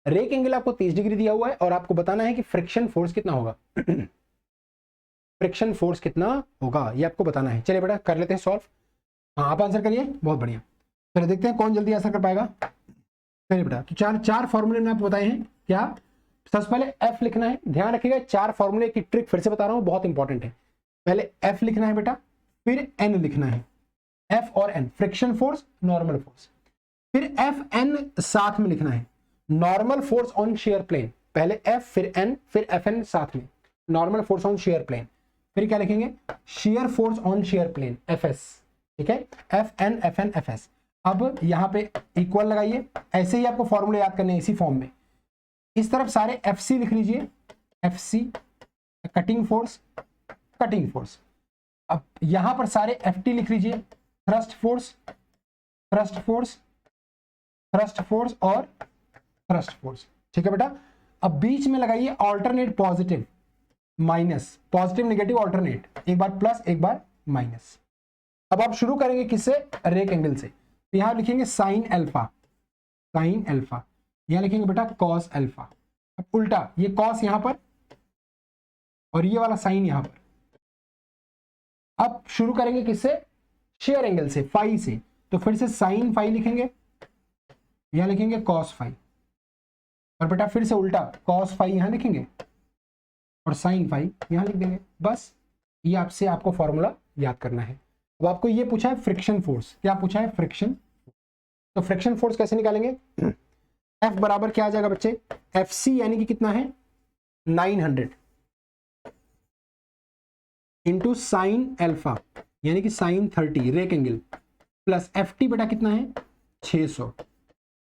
रेक एंगल आपको 30 डिग्री दिया हुआ है और आपको बताना है कि फ्रिक्शन फोर्स कितना होगा। फ्रिक्शन फोर्स कितना होगा ये आपको बताना है। चलिए बेटा कर लेते हैं सॉल्व। हाँ आप आंसर करिए, बहुत बढ़िया। चलिए देखते हैं कौन जल्दी आंसर कर पाएगा। चलिए बेटा, तो चार फॉर्मूले मैंने आपको बताए हैं। क्या, सबसे पहले एफ लिखना है, ध्यान रखिएगा 4 फॉर्मूले की ट्रिक फिर से बता रहा हूं, बहुत इंपॉर्टेंट है। पहले एफ लिखना है बेटा, फिर एन लिखना है, एफ और N, friction force, normal force, फिर एफ एन साथ में लिखना है, normal force on shear plane, पहले एफ फिर एन फिर एफ एन साथ में, normal force on shear plane, फिर क्या लिखेंगे, shear force on shear plane, F S, ठीक है, F N F N F S. अब यहां पे इक्वल लगाइए, ऐसे ही आपको फॉर्मूले याद करने हैं इसी फॉर्म में। इस तरफ सारे एफ सी लिख लीजिए, F C cutting force, cutting force. अब यहां पर सारे एफ टी लिख लीजिए, thrust force, thrust force, thrust force और थ्रस्ट फोर्स, ठीक है बेटा। अब बीच में लगाइए alternate positive minus, positive negative alternate, एक बार प्लस एक बार माइनस। अब आप शुरू करेंगे किससे, रेक एंगल से, तो यहां लिखेंगे साइन अल्फा, साइन अल्फा, यहां लिखेंगे बेटा कॉस अल्फा। अब उल्टा, ये कॉस यहां पर और ये वाला साइन यहां पर। अब शुरू करेंगे किससे, शेयर एंगल से, फाई से, तो फिर से साइन फाई लिखेंगे, यहां लिखेंगे कॉस फाई, और बेटा फिर से उल्टा कॉस फाई यहां लिखेंगे और साइन फाई यहाँ लिख देंगे। बस ये आपसे आपको फॉर्मूला याद करना है। अब आपको ये पूछा है फ्रिक्शन फोर्स, क्या पूछा है? फ्रिक्शन। तो फ्रिक्शन फोर्स कैसे निकालेंगे? F बराबर क्या आ जाएगा बच्चे? FC यानी कि कितना है? 900 इंटू साइन एल्फा यानी कि sine 30 rake angle plus FT बटा कितना है? 600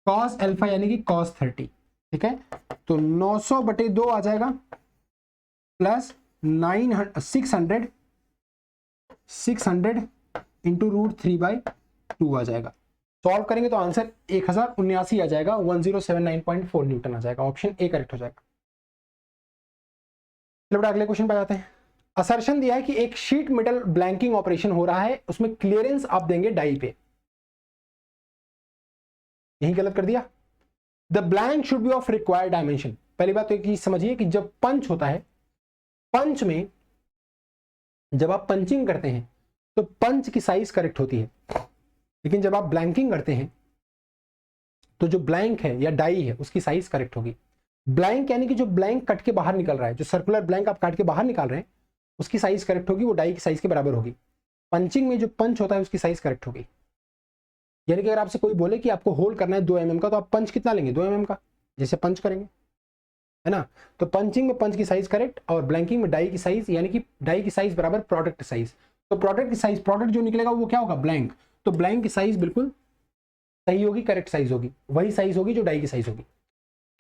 कॉस एल्फा यानी कि कॉस 30। ठीक है, तो 900 बटे 2 आ जाएगा प्लस 600 इंटू रूट 3/2 आ जाएगा। सॉल्व करेंगे तो आंसर 1079 आ जाएगा, 1079.4 न्यूटन आ जाएगा। ऑप्शन ए करेक्ट हो जाएगा। चलो अगले क्वेश्चन पे जाते हैं। असर्शन दिया है कि एक शीट मेटल ब्लैंकिंग ऑपरेशन हो रहा है, उसमें क्लियरेंस आप देंगे डाई पे। यही गलत कर दिया। The blank should be of required dimension. पहली बात तो एक चीज समझिए कि जब पंच होता है, पंच में जब आप पंचिंग करते हैं तो पंच की साइज करेक्ट होती है, लेकिन जब आप ब्लैंकिंग करते हैं तो जो ब्लैंक है या डाई है उसकी साइज करेक्ट होगी। ब्लैंक यानी कि जो ब्लैंक कट के बाहर निकल रहा है, जो सर्कुलर ब्लैंक आप काट के बाहर निकाल रहे हैं उसकी साइज करेक्ट होगी, वो डाई की साइज के बराबर होगी। पंचिंग में जो पंच होता है उसकी साइज करेक्ट होगी। यानी कि अगर आपसे कोई बोले कि आपको होल करना है 2 mm का, तो आप पंच कितना लेंगे? 2 mm का, जैसे पंच करेंगे, है ना। तो पंचिंग में पंच की साइज करेक्ट और ब्लैंकिंग में डाई की साइज, यानी कि डाई की साइज बराबर प्रोडक्ट साइज। तो प्रोडक्ट की साइज, प्रोडक्ट जो निकलेगा वो क्या होगा? ब्लैंक। तो ब्लैंक की साइज बिल्कुल सही होगी, करेक्ट साइज होगी, वही साइज होगी जो डाई की साइज होगी।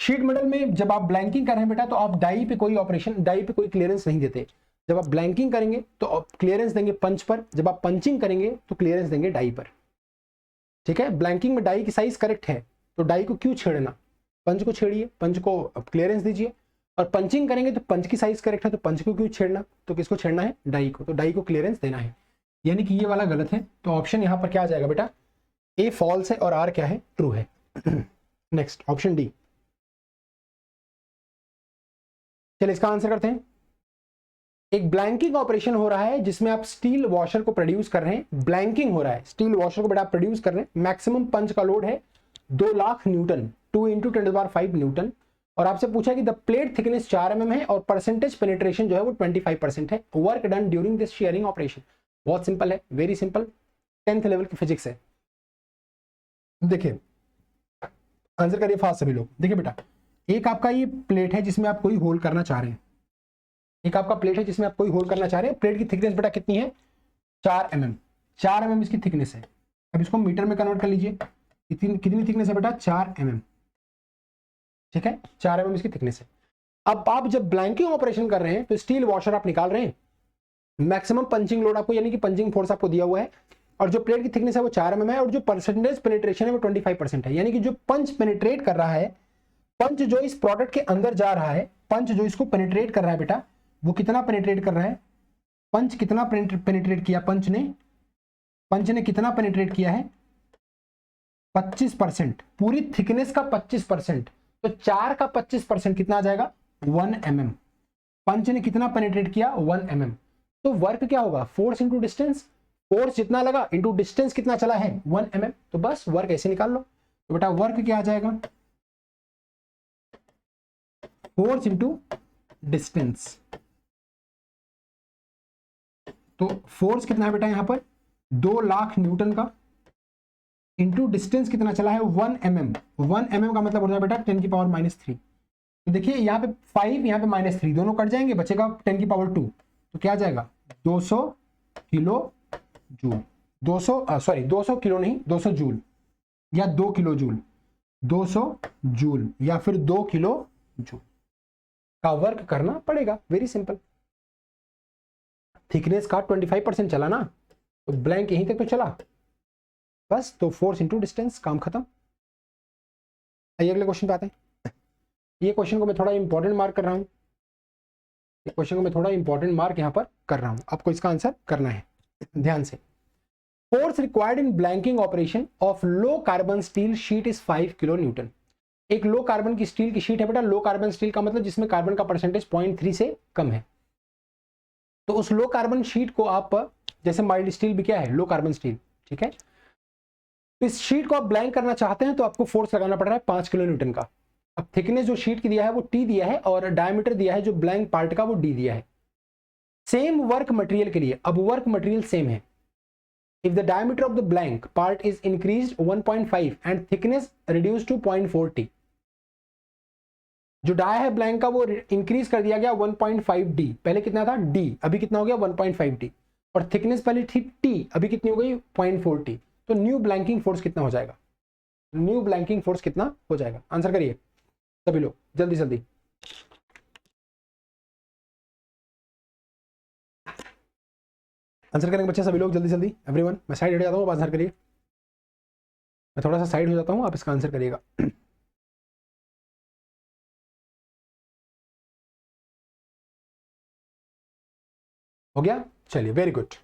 शीट मेटल में जब आप ब्लैंकिंग कर रहे हैं बेटा, तो आप डाई पे कोई ऑपरेशन, डाई पे कोई क्लियरेंस नहीं देते। जब आप ब्लैंकिंग करेंगे तो आप क्लियरेंस देंगे पंच पर, जब आप पंचिंग करेंगे तो क्लियरेंस देंगे डाई पर। ठीक है, ब्लैंकिंग में डाई की साइज करेक्ट है तो डाई को क्यों छेड़ना? पंच को छेड़िए, पंच को क्लियरेंस दीजिए। और पंचिंग करेंगे तो पंच की साइज करेक्ट है तो पंच को क्यों छेड़ना? तो किसको छेड़ना है? डाई को। तो डाई को क्लियरेंस देना है, यानी कि ये वाला गलत है। तो ऑप्शन यहां पर क्या आ जाएगा बेटा? ए फॉल्स है और आर क्या है? ट्रू है। Next option D. चलिए इसका आंसर करते हैं। एक ब्लैंकिंग ऑपरेशन हो रहा है जिसमें आप स्टील वॉशर को प्रोड्यूस कर रहे हैं। ब्लैंकिंग हो रहा है, स्टील वॉशर को बेटा आप प्रोड्यूस कर रहे हैं। मैक्सिमम पंच का लोड है 2 लाख न्यूटन, 2 × 10⁵ न्यूटन। और आपसे पूछा कि द प्लेट थिकनेस 4 mm है और परसेंटेज पेनिट्रेशन जो है वो 25% है। Work done during this sharing operation. बहुत सिंपल है, वेरी सिंपल, 10th लेवल की फिजिक्स है। देखिए आंसर करिए फास्ट सभी लोग। देखिए बेटा, एक आपका ये प्लेट है जिसमें आप कोई होल करना चाह रहे हैं, एक आपका प्लेट है जिसमें आप कोई होल करना चाह रहे हैं। प्लेट की थिकनेस बेटा कितनी है? 4 mm, 4 mm इसकी थिकनेस है। अब इसको मीटर में कन्वर्ट कर लीजिए। कितनी थिकनेस है बेटा? 4 mm। ठीक है, 4 mm इसकी थिकनेस है। अब आप जब ब्लैंकिंग ऑपरेशन कर रहे हैं तो स्टील वॉशर आप निकाल रहे हैं, मैक्सिमम पंचिंग लोड आपको, यानी कि पंचिंग फोर्स आपको दिया हुआ है, और जो प्लेट की थिकनेस है वो 4 mm है, और जो परसेंटेज पेनिट्रेशन है वो 25% है। यानी कि जो पंच पेनिट्रेट कर रहा है, पंच जो इस प्रोडक्ट के अंदर जा रहा है, पंच जो इसको पेनिट्रेट कर रहा है बेटा, वो कितना पेनिट्रेट कर रहा है? पंच कितना पेनिट्रेट किया? पंच ने कितना पेनिट्रेट किया है? 25%। पूरी थिकनेस का 25%। तो 4 का 25% कितना आ जाएगा? 1 mm। पंच ने कितना पेनिट्रेट किया? 1 mm। तो वर्क क्या होगा? Force into distance. फोर्स जितना लगा इंटू डिस्टेंस कितना चला है? 1 mm। तो बस वर्क ऐसे निकाल लो। तो बेटा वर्क क्या आ जाएगा? Force into distance. तो फोर्स कितना है बेटा यहां पर? 2 लाख न्यूटन का, इंटू डिस्टेंस कितना चला है? 1 mm। 1 mm का मतलब हो जाएगा बेटा 10⁻³ तो देखिए यहाँ पे 5, यहाँ पे -3, दोनों कट जाएंगे, बचेगा 10⁻²। तो क्या आ जाएगा? 200 किलो जूल। 200 किलो नहीं, 200 जूल या 2 किलो जूल, 200 जूल या फिर 2 किलो जूल का वर्क करना पड़ेगा। Very simple. थिकनेस का 25% चला ना, तो ब्लैंक यहीं तक तो चला बस। तो फोर्स इंटू डिस्टेंस, काम खत्म। आइए अगले क्वेश्चन पे आते हैं। ये क्वेश्चन को मैं थोड़ा इंपॉर्टेंट मार्क कर रहा हूं, ये क्वेश्चन को मैं थोड़ा इंपॉर्टेंट मार्क यहां पर कर रहा हूं, आपको इसका आंसर करना है ध्यान से। Force required in blanking operation of low carbon steel sheet is 5 kilo Newton. एक लो कार्बन की स्टील की शीट है बेटा। लो कार्बन स्टील का मतलब जिसमें कार्बन का परसेंटेज 0.3 से कम है। तो उस लो कार्बन शीट को आप, जैसे माइल्ड स्टील भी क्या है? Low carbon steel. ठीक है, तो इस शीट को आप ब्लैंक करना चाहते हैं तो आपको फोर्स लगाना पड़ रहा है 5 किलो न्यूटन का। अब थिकनेस जो शीट की दिया है वो टी दिया है और डायमीटर दिया है जो ब्लैंक पार्ट का वो डी दिया है। सेम वर्क मटेरियल के लिए, अब वर्क मटेरियल सेम है। If the diameter of the blank part is increased 1.5 and thickness reduce to 0.40, जो डाया है ब्लैंक का वो इंक्रीज कर दिया गया 1.5 डी, पहले कितना था डी, अभी कितना हो गया 1.5 डी, और थिकनेस पहले थी टी, अभी कितनी हो गई 0.40, तो न्यू ब्लैंकिंग फोर्स कितना हो जाएगा, न्यू ब्लैंकिंग फोर्स कितना हो जाएगा? आंसर करिए सभी लोग जल्दी जल्दी। आंसर करेंगे बच्चे सभी लोग जल्दी जल्दी, एवरीवन। मैं साइड हट जाता हूँ, आप आंसर करिए। मैं थोड़ा सा साइड हो जाता हूँ, आप इसका आंसर करिएगा। हो गया, चलिए वेरी गुड।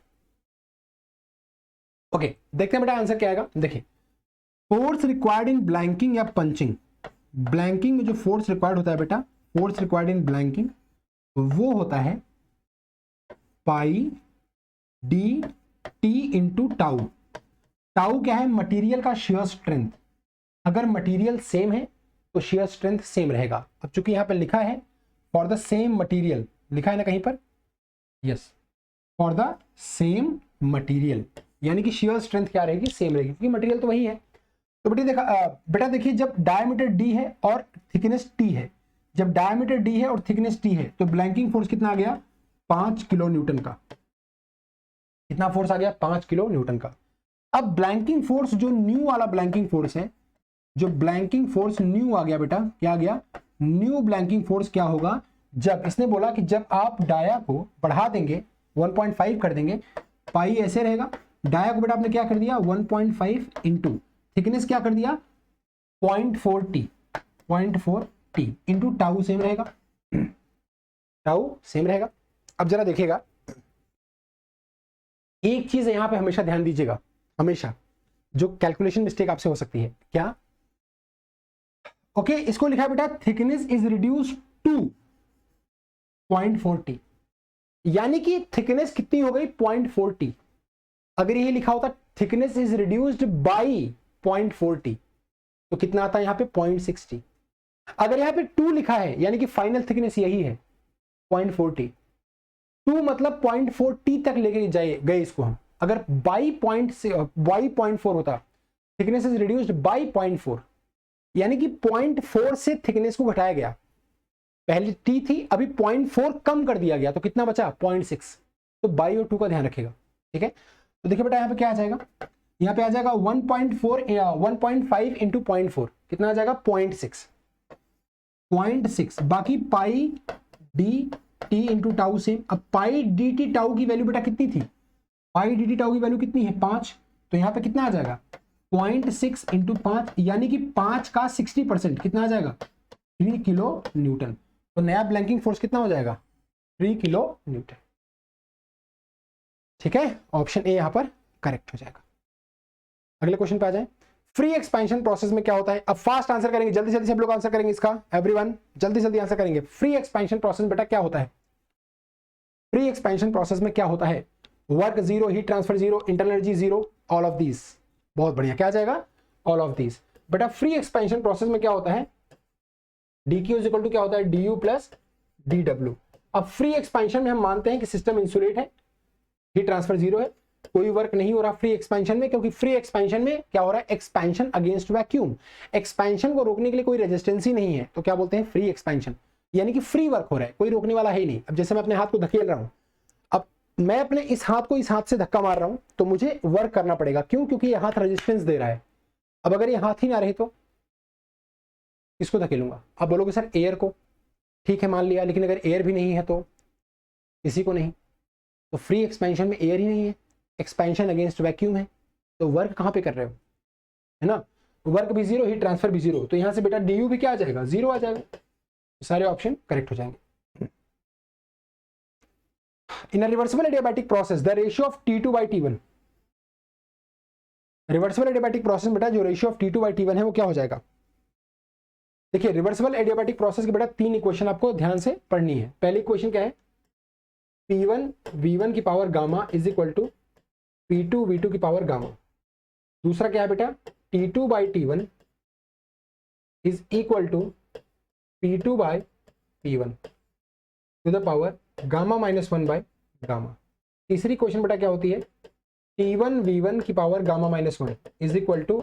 ओके, देखते हैं बेटा आंसर क्या आएगा। देखिए, फोर्स रिक्वायर्ड इन ब्लैंकिंग या पंचिंग, ब्लैंकिंग में जो फोर्स रिक्वायर्ड होता है बेटा, फोर्स रिक्वायर्ड इन ब्लैंकिंग वो होता है pi D T into tau. Tau क्या है? मटेरियल का शेयर स्ट्रेंथ। अगर मटेरियल सेम है तो शेयर स्ट्रेंथ सेम रहेगा। अब चूंकि यहां पर लिखा है फॉर द सेम मटेरियल, लिखा है ना कहीं पर, yes, for the same material, यानी कि शेयर स्ट्रेंथ क्या रहेगी? सेम रहेगी, क्योंकि मटेरियल तो वही है। तो बेटा देखिए, जब डायमीटर डी है और थिकनेस टी है, जब डायमीटर डी है और थिकनेस टी है तो ब्लैंकिंग फोर्स कितना आ गया? 5 किलो न्यूटन का। कितना फोर्स आ गया? 5 किलो न्यूटन का। अब ब्लैंकिंग फोर्स जो न्यू वाला ब्लैंकिंग फोर्स है, जो ब्लैंकिंग फोर्स न्यू आ गया बेटा, क्या आ गया? न्यू ब्लैंकिंग फोर्स क्या होगा? जब इसने बोला कि जब आप डाया को बढ़ा देंगे 1.5 कर देंगे, पाई ऐसे रहेगा, डाया को बेटा आपने क्या कर दिया 1.5 इंटू थिकनेस क्या कर दिया 0.4 टी इंटू टाउ सेम रहेगा, टाउ सेम रहेगा। अब जरा देखिएगा, एक चीज यहां पे हमेशा ध्यान दीजिएगा, हमेशा जो कैलकुलेशन मिस्टेक आपसे हो सकती है, क्या? ओके, इसको लिखा है बेटा थिकनेस इज रिड्यूस्ड टू 0.40, यानी कि थिकनेस कितनी हो गई 0.40। अगर ये लिखा होता थिकनेस इज रिड्यूस्ड बाई 0.40 तो कितना आता है यहाँ पे 0.60। अगर यहाँ पे 2 लिखा है यानी कि फाइनल थिकनेस यही है 0.40, 2 मतलब 0.4 तक लेके गए इसको हम। अगर बाई 0.4 होता, थिकनेस इज रिड्यूस्ड बाई 0.4, यानी कि 0.4 से थिकनेस को घटाया गया। पहले टी थी, अभी 0.4 कम कर दिया गया, तो कितना बचा 0.6। तो बाई और 2 का ध्यान रखेगा, ठीक है। तो देखिए बेटा यहाँ पे क्या आ जाएगा, यहाँ पे आ जाएगा 1.5 इंटू 0.4 कितना आ जाएगा 0.6, बाकी pi D T into tau same. अब पाई डी टी टाउ की वैल्यू बेटा कितनी थी? पाई डी टी टाउ की वैल्यू कितनी है 5, तो यहाँ पे कितना आ जाएगा 0.6 इंटू 5, यानी कि 5 का 60% कितना आ जाएगा 3 किलो न्यूटन। तो नया ब्लैंकिंग फोर्स कितना हो जाएगा 3 किलो न्यूटन, ठीक है। ऑप्शन ए यहां पर करेक्ट हो जाएगा। अगले क्वेश्चन पे आ जाए, फ्री एक्सपेंशन प्रोसेस में क्या होता है? अब फास्ट आंसर करेंगे, जल्दी जल्दी सब लोग आंसर करेंगे इसका, एवरीवन जल्दी जल्दी आंसर करेंगे। फ्री एक्सपेंशन प्रोसेस बेटा क्या होता है? फ्री एक्सपेंशन प्रोसेस में क्या होता है? Work zero, heat transfer zero, internal energy zero, all of these. बहुत बढ़िया, क्या आ जाएगा ऑल ऑफ दीज। बेटा फ्री एक्सपेंशन प्रोसेस में क्या होता है? dq इज इक्वल टू क्या होता है du प्लस dw। अब फ्री एक्सपेंशन में हम मानते हैं कि सिस्टम इंसुलेट है, हीट ट्रांसफर जीरो है, कोई वर्क नहीं हो रहा फ्री एक्सपेंशन में, क्योंकि फ्री एक्सपेंशन में क्या हो रहा है एक्सपेंशन अगेंस्ट वैक्यूम। एक्सपेंशन को रोकने के लिए कोई रेजिस्टेंस ही नहीं है, तो क्या बोलते हैं फ्री एक्सपेंशन, यानी कि फ्री वर्क हो रहा है, कोई रोकने वाला है ही नहीं। अब जैसे मैं अपने हाथ को धकेल रहा हूं, अब मैं अपने इस हाथ को इस हाथ से धक्का मार रहा हूं तो मुझे वर्क करना पड़ेगा, क्यों? क्योंकि ये हाथ रेजिस्टेंस दे रहा है। अब अगर ये हाथ ही ना रहे तो किसको धकेलूंगा? आप बोलोगे सर एयर को, ठीक है मान लिया, लेकिन अगर एयर भी नहीं है तो किसी को नहीं। तो फ्री एक्सपेंशन में एयर ही नहीं है, एक्सपेंशन अगेंस्ट वैक्यूम है, तो वर्क कहां पे कर रहे हो, है ना। वर्क भी जीरो, हीट ट्रांसफर भी जीरो, तो यहां से बेटा डी भी क्या आ जाएगा जीरो आ जाएगा, सारे ऑप्शन करेक्ट हो जाएंगे। In a reversible adiabatic process the ratio of T2 by T1, reversible adiabatic process बेटा जो ratio of T2 by T1 है वो क्या हो जाएगा? देखिए रिवर्सिबल एडियाबैटिक प्रोसेस के बेटा 3 इक्वेशन आपको ध्यान से पढ़नी है। पहली इक्वेशन क्या है? P1 V1 की power gamma is equal to P2 V2 की पावर गामा। दूसरा क्या है बेटा? T2 by T1 is equal to P2 by P1 to the power gamma minus 1 by gamma. तीसरी क्वेश्चन बेटा क्या होती है, T1 V1 की power gamma minus 1 is equal to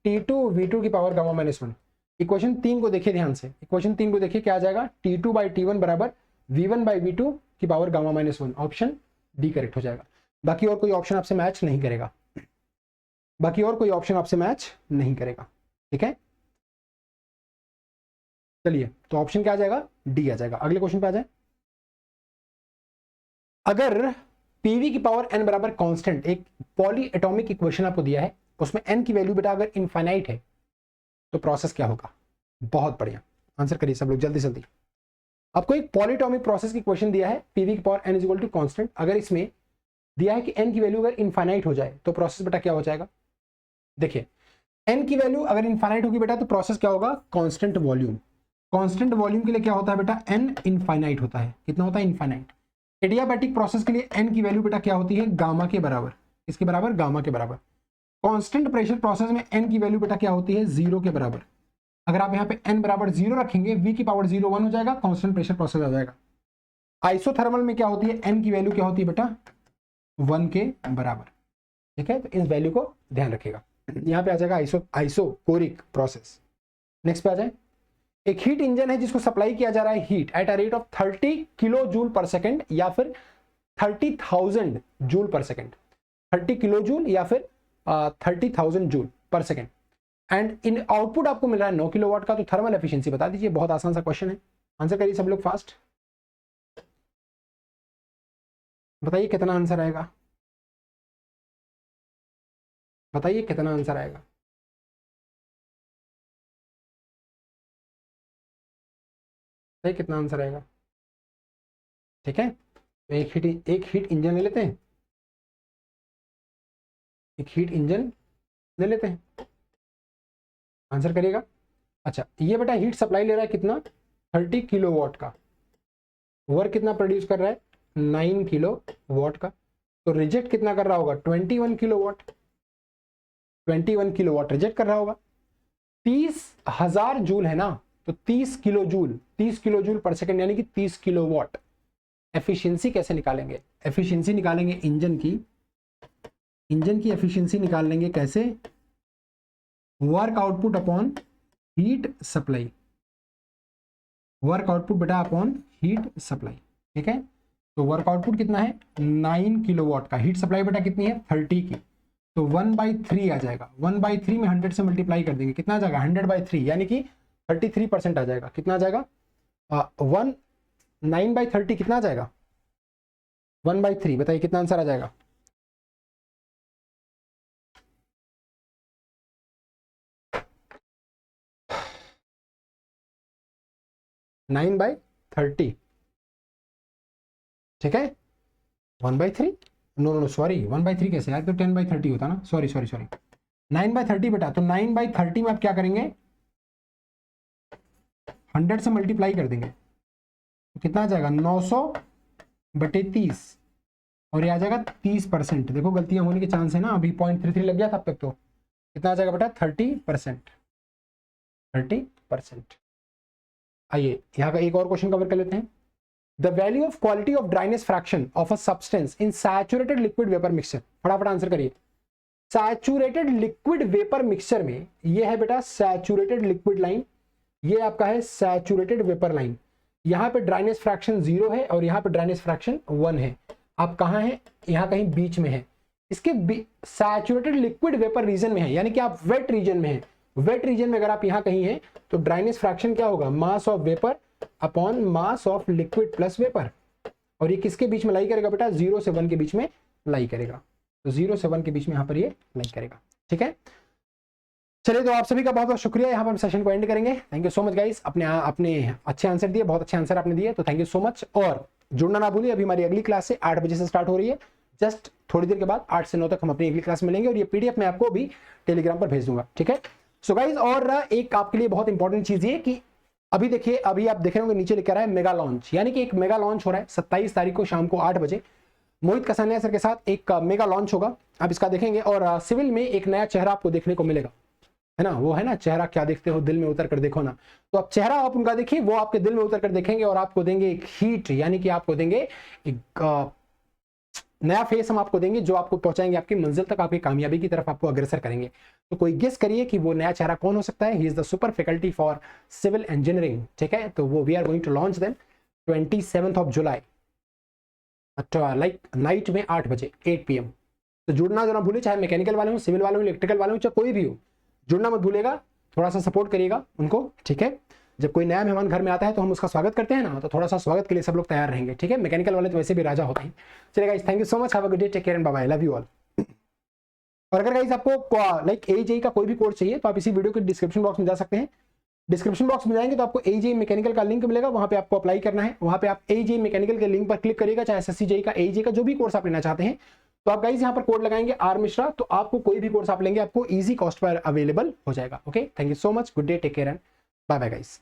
T2 V2 की पावर गामा माइनस 1। इक्वेशन 3 को देखिए ध्यान से, इक्वेशन 3 को देखिए क्या आ जाएगा, T2 बाई T1 बराबर V1 बाई V2 की power gamma minus 1। Option D correct हो जाएगा। बाकी और कोई ऑप्शन आपसे मैच नहीं करेगा, बाकी और कोई ऑप्शन आपसे मैच नहीं करेगा। ठीक है, चलिए तो ऑप्शन क्या आ जाएगा, डी आ जाएगा। अगले क्वेश्चन पे आ जाए। अगर पीवी की पावर n बराबर कांस्टेंट, एक पॉली एटॉमिक इक्वेशन आपको दिया है, उसमें n की वैल्यू बेटा अगर इनफाइनाइट है तो प्रोसेस क्या होगा। बहुत बढ़िया, आंसर करिए सब लोग जल्दी जल्दी। आपको एक पॉलीटॉमिक प्रोसेस की क्वेश्चन दिया है, पीवी की power n is equal to constant. अगर इसमें दिया है कि n की वैल्यू अगर इनफाइनाइट हो जाए तो प्रोसेस बेटा क्या हो जाएगा। देखिए n की वैल्यू अगर इनफाइनाइट होगी बेटा तो प्रोसेस क्या होगा, कांस्टेंट वॉल्यूम। कांस्टेंट वॉल्यूम के लिए क्या होता है बेटा, n इनफाइनाइट होता है। कितना होता है, इनफाइनाइट। एडियाबैटिक प्रोसेस के लिए n की वैल्यू बेटा क्या होती है, गामा के बराबर। इसके बराबर, गामा के बराबर। कांस्टेंट प्रेशर प्रोसेस में n की वैल्यू बेटा क्या होती है, 0 के बराबर। अगर आप यहाँ पे n बराबर 0 रखेंगे, v की पावर 0 1 हो जाएगा, कांस्टेंट प्रेशर प्रोसेस आ जाएगा। आइसोथर्मल में क्या होती है, n की वैल्यू क्या होती है बेटा, 1 के बराबर। ठीक है, तो इस वैल्यू को ध्यान रखिएगा। यहाँ पे आ जाएगा आइसोकोरिक प्रोसेस। नेक्स्ट पे आ जाए। एक हीट इंजन है जिसको सप्लाई किया जा रहा है heat at a rate of 30 kilo joule पर सेकेंड या फिर 30,000 जूल पर सेकेंड। 30 किलो जूल या फिर 30,000 जूल पर सेकेंड। एंड इन आउटपुट आपको मिल रहा है 9 किलोवाट का। तो थर्मल एफिशिएंसी बता दीजिए। बहुत आसान सा क्वेश्चन है, आंसर करिए सब लोग फास्ट। बताइए कितना आंसर आएगा, बताइए कितना आंसर आएगा। बताइए कितना आंसर आएगा। ठीक है, तो एक हीट इंजन ले लेते हैं, एक हीट इंजन ले लेते हैं, आंसर करिएगा। अच्छा, ये बेटा हीट सप्लाई ले रहा है कितना, 30 किलोवाट का। वर्क कितना प्रोड्यूस कर रहा है, 9 किलोवाट का। तो रिजेक्ट कितना कर रहा होगा, 21 किलोवाट। 21 किलोवाट रिजेक्ट कर रहा होगा। 30,000 जूल है ना, तो 30 किलो जूल पर सेकंड यानी कि 30 किलोवाट। एफिशिएंसी कैसे निकालेंगे, एफिशिएंसी निकालेंगे इंजन की एफिशिएंसी निकाल लेंगे कैसे, work output upon heat supply. Work output बेटा अपॉन हीट सप्लाई। ठीक है, तो वर्क आउटपुट कितना है, 9 किलोवाट का। हीट सप्लाई बेटा कितनी है, 30 की। तो 1/3 आ जाएगा। 1/3 में 100 से मल्टीप्लाई कर देंगे, कितना आ जाएगा, 100/3 यानी कि 33% आ जाएगा। कितना आ जाएगा, 9/30 कितना आ जाएगा, 1/3। बताइए कितना आंसर आ जाएगा। Nine by 30। ठीक है, 1/3, नो सॉरी 1/3 कैसे यार, तो 10/30 होता ना, सॉरी 9/30 बेटा। तो 9/30 में आप क्या करेंगे, 100 से मल्टीप्लाई कर देंगे, तो कितना आ जाएगा, 900/30 और ये आ जाएगा 30%। देखो गलतियां होने के चांस है ना, अभी 0.33 लग गया था अब तक। तो कितना आ जाएगा बेटा, 30%। आइए यहाँ का एक और क्वेश्चन कवर कर लेते हैं। The value of quality of dryness fraction of a substance in saturated liquid vapour mixture. फटाफट आंसर करिए। सैचुरेटेड लिक्विड वेपर मिक्सचर में ये है बेटा सैचुरेटेड लिक्विड लाइन, ये आपका है सैचुरेटेड वेपर लाइन। यहाँ पे ड्राइनेस फ्रैक्शन 0 है और यहाँ पे ड्राइनेस फ्रैक्शन 1 है। आप कहाँ हैं, यहाँ कहीं बीच में है। इसके सैचुरेटेड लिक्विड वेपर रीजन में है, यानी कि आप वेट रीजन में है। वेट रीजन में अगर आप यहाँ कहीं हैं तो ड्राइनेस फ्रैक्शन क्या होगा, mass of vapour upon mass of liquid plus vapour. और ये किसके बीच में लाई करेगा बेटा, 0 से 1 के बीच में लाई करेगा। तो 0 से 1 के बीच में यहाँ पर ये लाई करेगा। ठीक है, चलिए तो आप सभी का बहुत बहुत शुक्रिया। यहाँ पर हम सेशन को एंड करेंगे। Thank you so much guys, अपने अच्छे आंसर दिए, बहुत अच्छे आंसर आपने दिए, तो थैंक यू सो मच। और जुड़ना ना भूलिए, अभी हमारी अगली क्लास से 8 बजे से स्टार्ट हो रही है। जस्ट थोड़ी देर के बाद 8 से 9 तक हम अपनी अगली क्लास में मिलेंगे और ये पीडीएफ मैं आपको अभी टेलीग्राम पर भेज दूंगा। ठीक है, सो गाइज और एक आपके लिए बहुत इंपॉर्टेंट चीज ये कि अभी देखिए, अभी आप देख रहे होंगे नीचे लिखा रहा है मेगा लॉन्च, यानी कि एक मेगा लॉन्च हो रहा है 27 तारीख को शाम को 8 बजे मोहित कसानिया सर के साथ एक मेगा लॉन्च होगा। आप इसका देखेंगे और सिविल में एक नया चेहरा आपको देखने को मिलेगा। है ना, वो है ना चेहरा क्या देखते हो दिल में उतर कर देखो ना। तो अब चेहरा आप उनका देखिए, वो आपके दिल में उतर कर देखेंगे और आपको देंगे एक हीट, यानी कि आपको देंगे एक नया फेस हम आपको देंगे जो आपको पहुंचाएंगे आपकी मंजिल तक, आपकी कामयाबी की तरफ आपको अग्रसर करेंगे। तो कोई गेस करिए कि वो नया चेहरा कौन हो सकता है। He is the super faculty for civil engineering, ठीक है। तो वो we are going to launch them 27 जुलाई, अच्छा लाइक नाइट में 8 बजे 8 PM। तो जुड़ना जो ना भूले, चाहे मैकेनिकल वाले हो, सिविल वाले हो, इलेक्ट्रिकल वाले हो, चाहे कोई भी हो, जुड़ना मत भूलेगा। थोड़ा सा सपोर्ट करिएगा उनको, ठीक है। जब कोई नया मेहमान घर में आता है तो हम उसका स्वागत करते हैं ना, तो थोड़ा सा स्वागत के लिए सब लोग तैयार रहेंगे, ठीक है। मैकेनिकल वाले तो वैसे भी राजा होते हैं। चलिए guys, thank you so much, have a good day, take care and bye bye, love you all. और अगर गाइस आपको लाइक AJE का कोई भी कोर्स चाहिए तो आप इसी वीडियो के डिस्क्रिप्शन बॉक्स में जा सकते हैं। डिस्क्रिप्शन बॉक्स में जाएंगे तो आपको AJE मैकेनिकल का लिंक मिलेगा, वहां पे आपको अप्लाई करना है। वहां पे आप AJE मैकेनिकल के लिंक पर क्लिक करिएगा, चाहे SSC JEE का, AJE का जो भी कोर्स आप लेना चाहते हैं। तो आप गाइस यहाँ पर कोड लगाएंगे R मिश्रा, तो आपको कोई भी कोर्स आप लेंगे आपको इजी कॉस्ट पर अवेलेबल हो जाएगा। Okay, thank you so much, good day, take care and bye bye guys.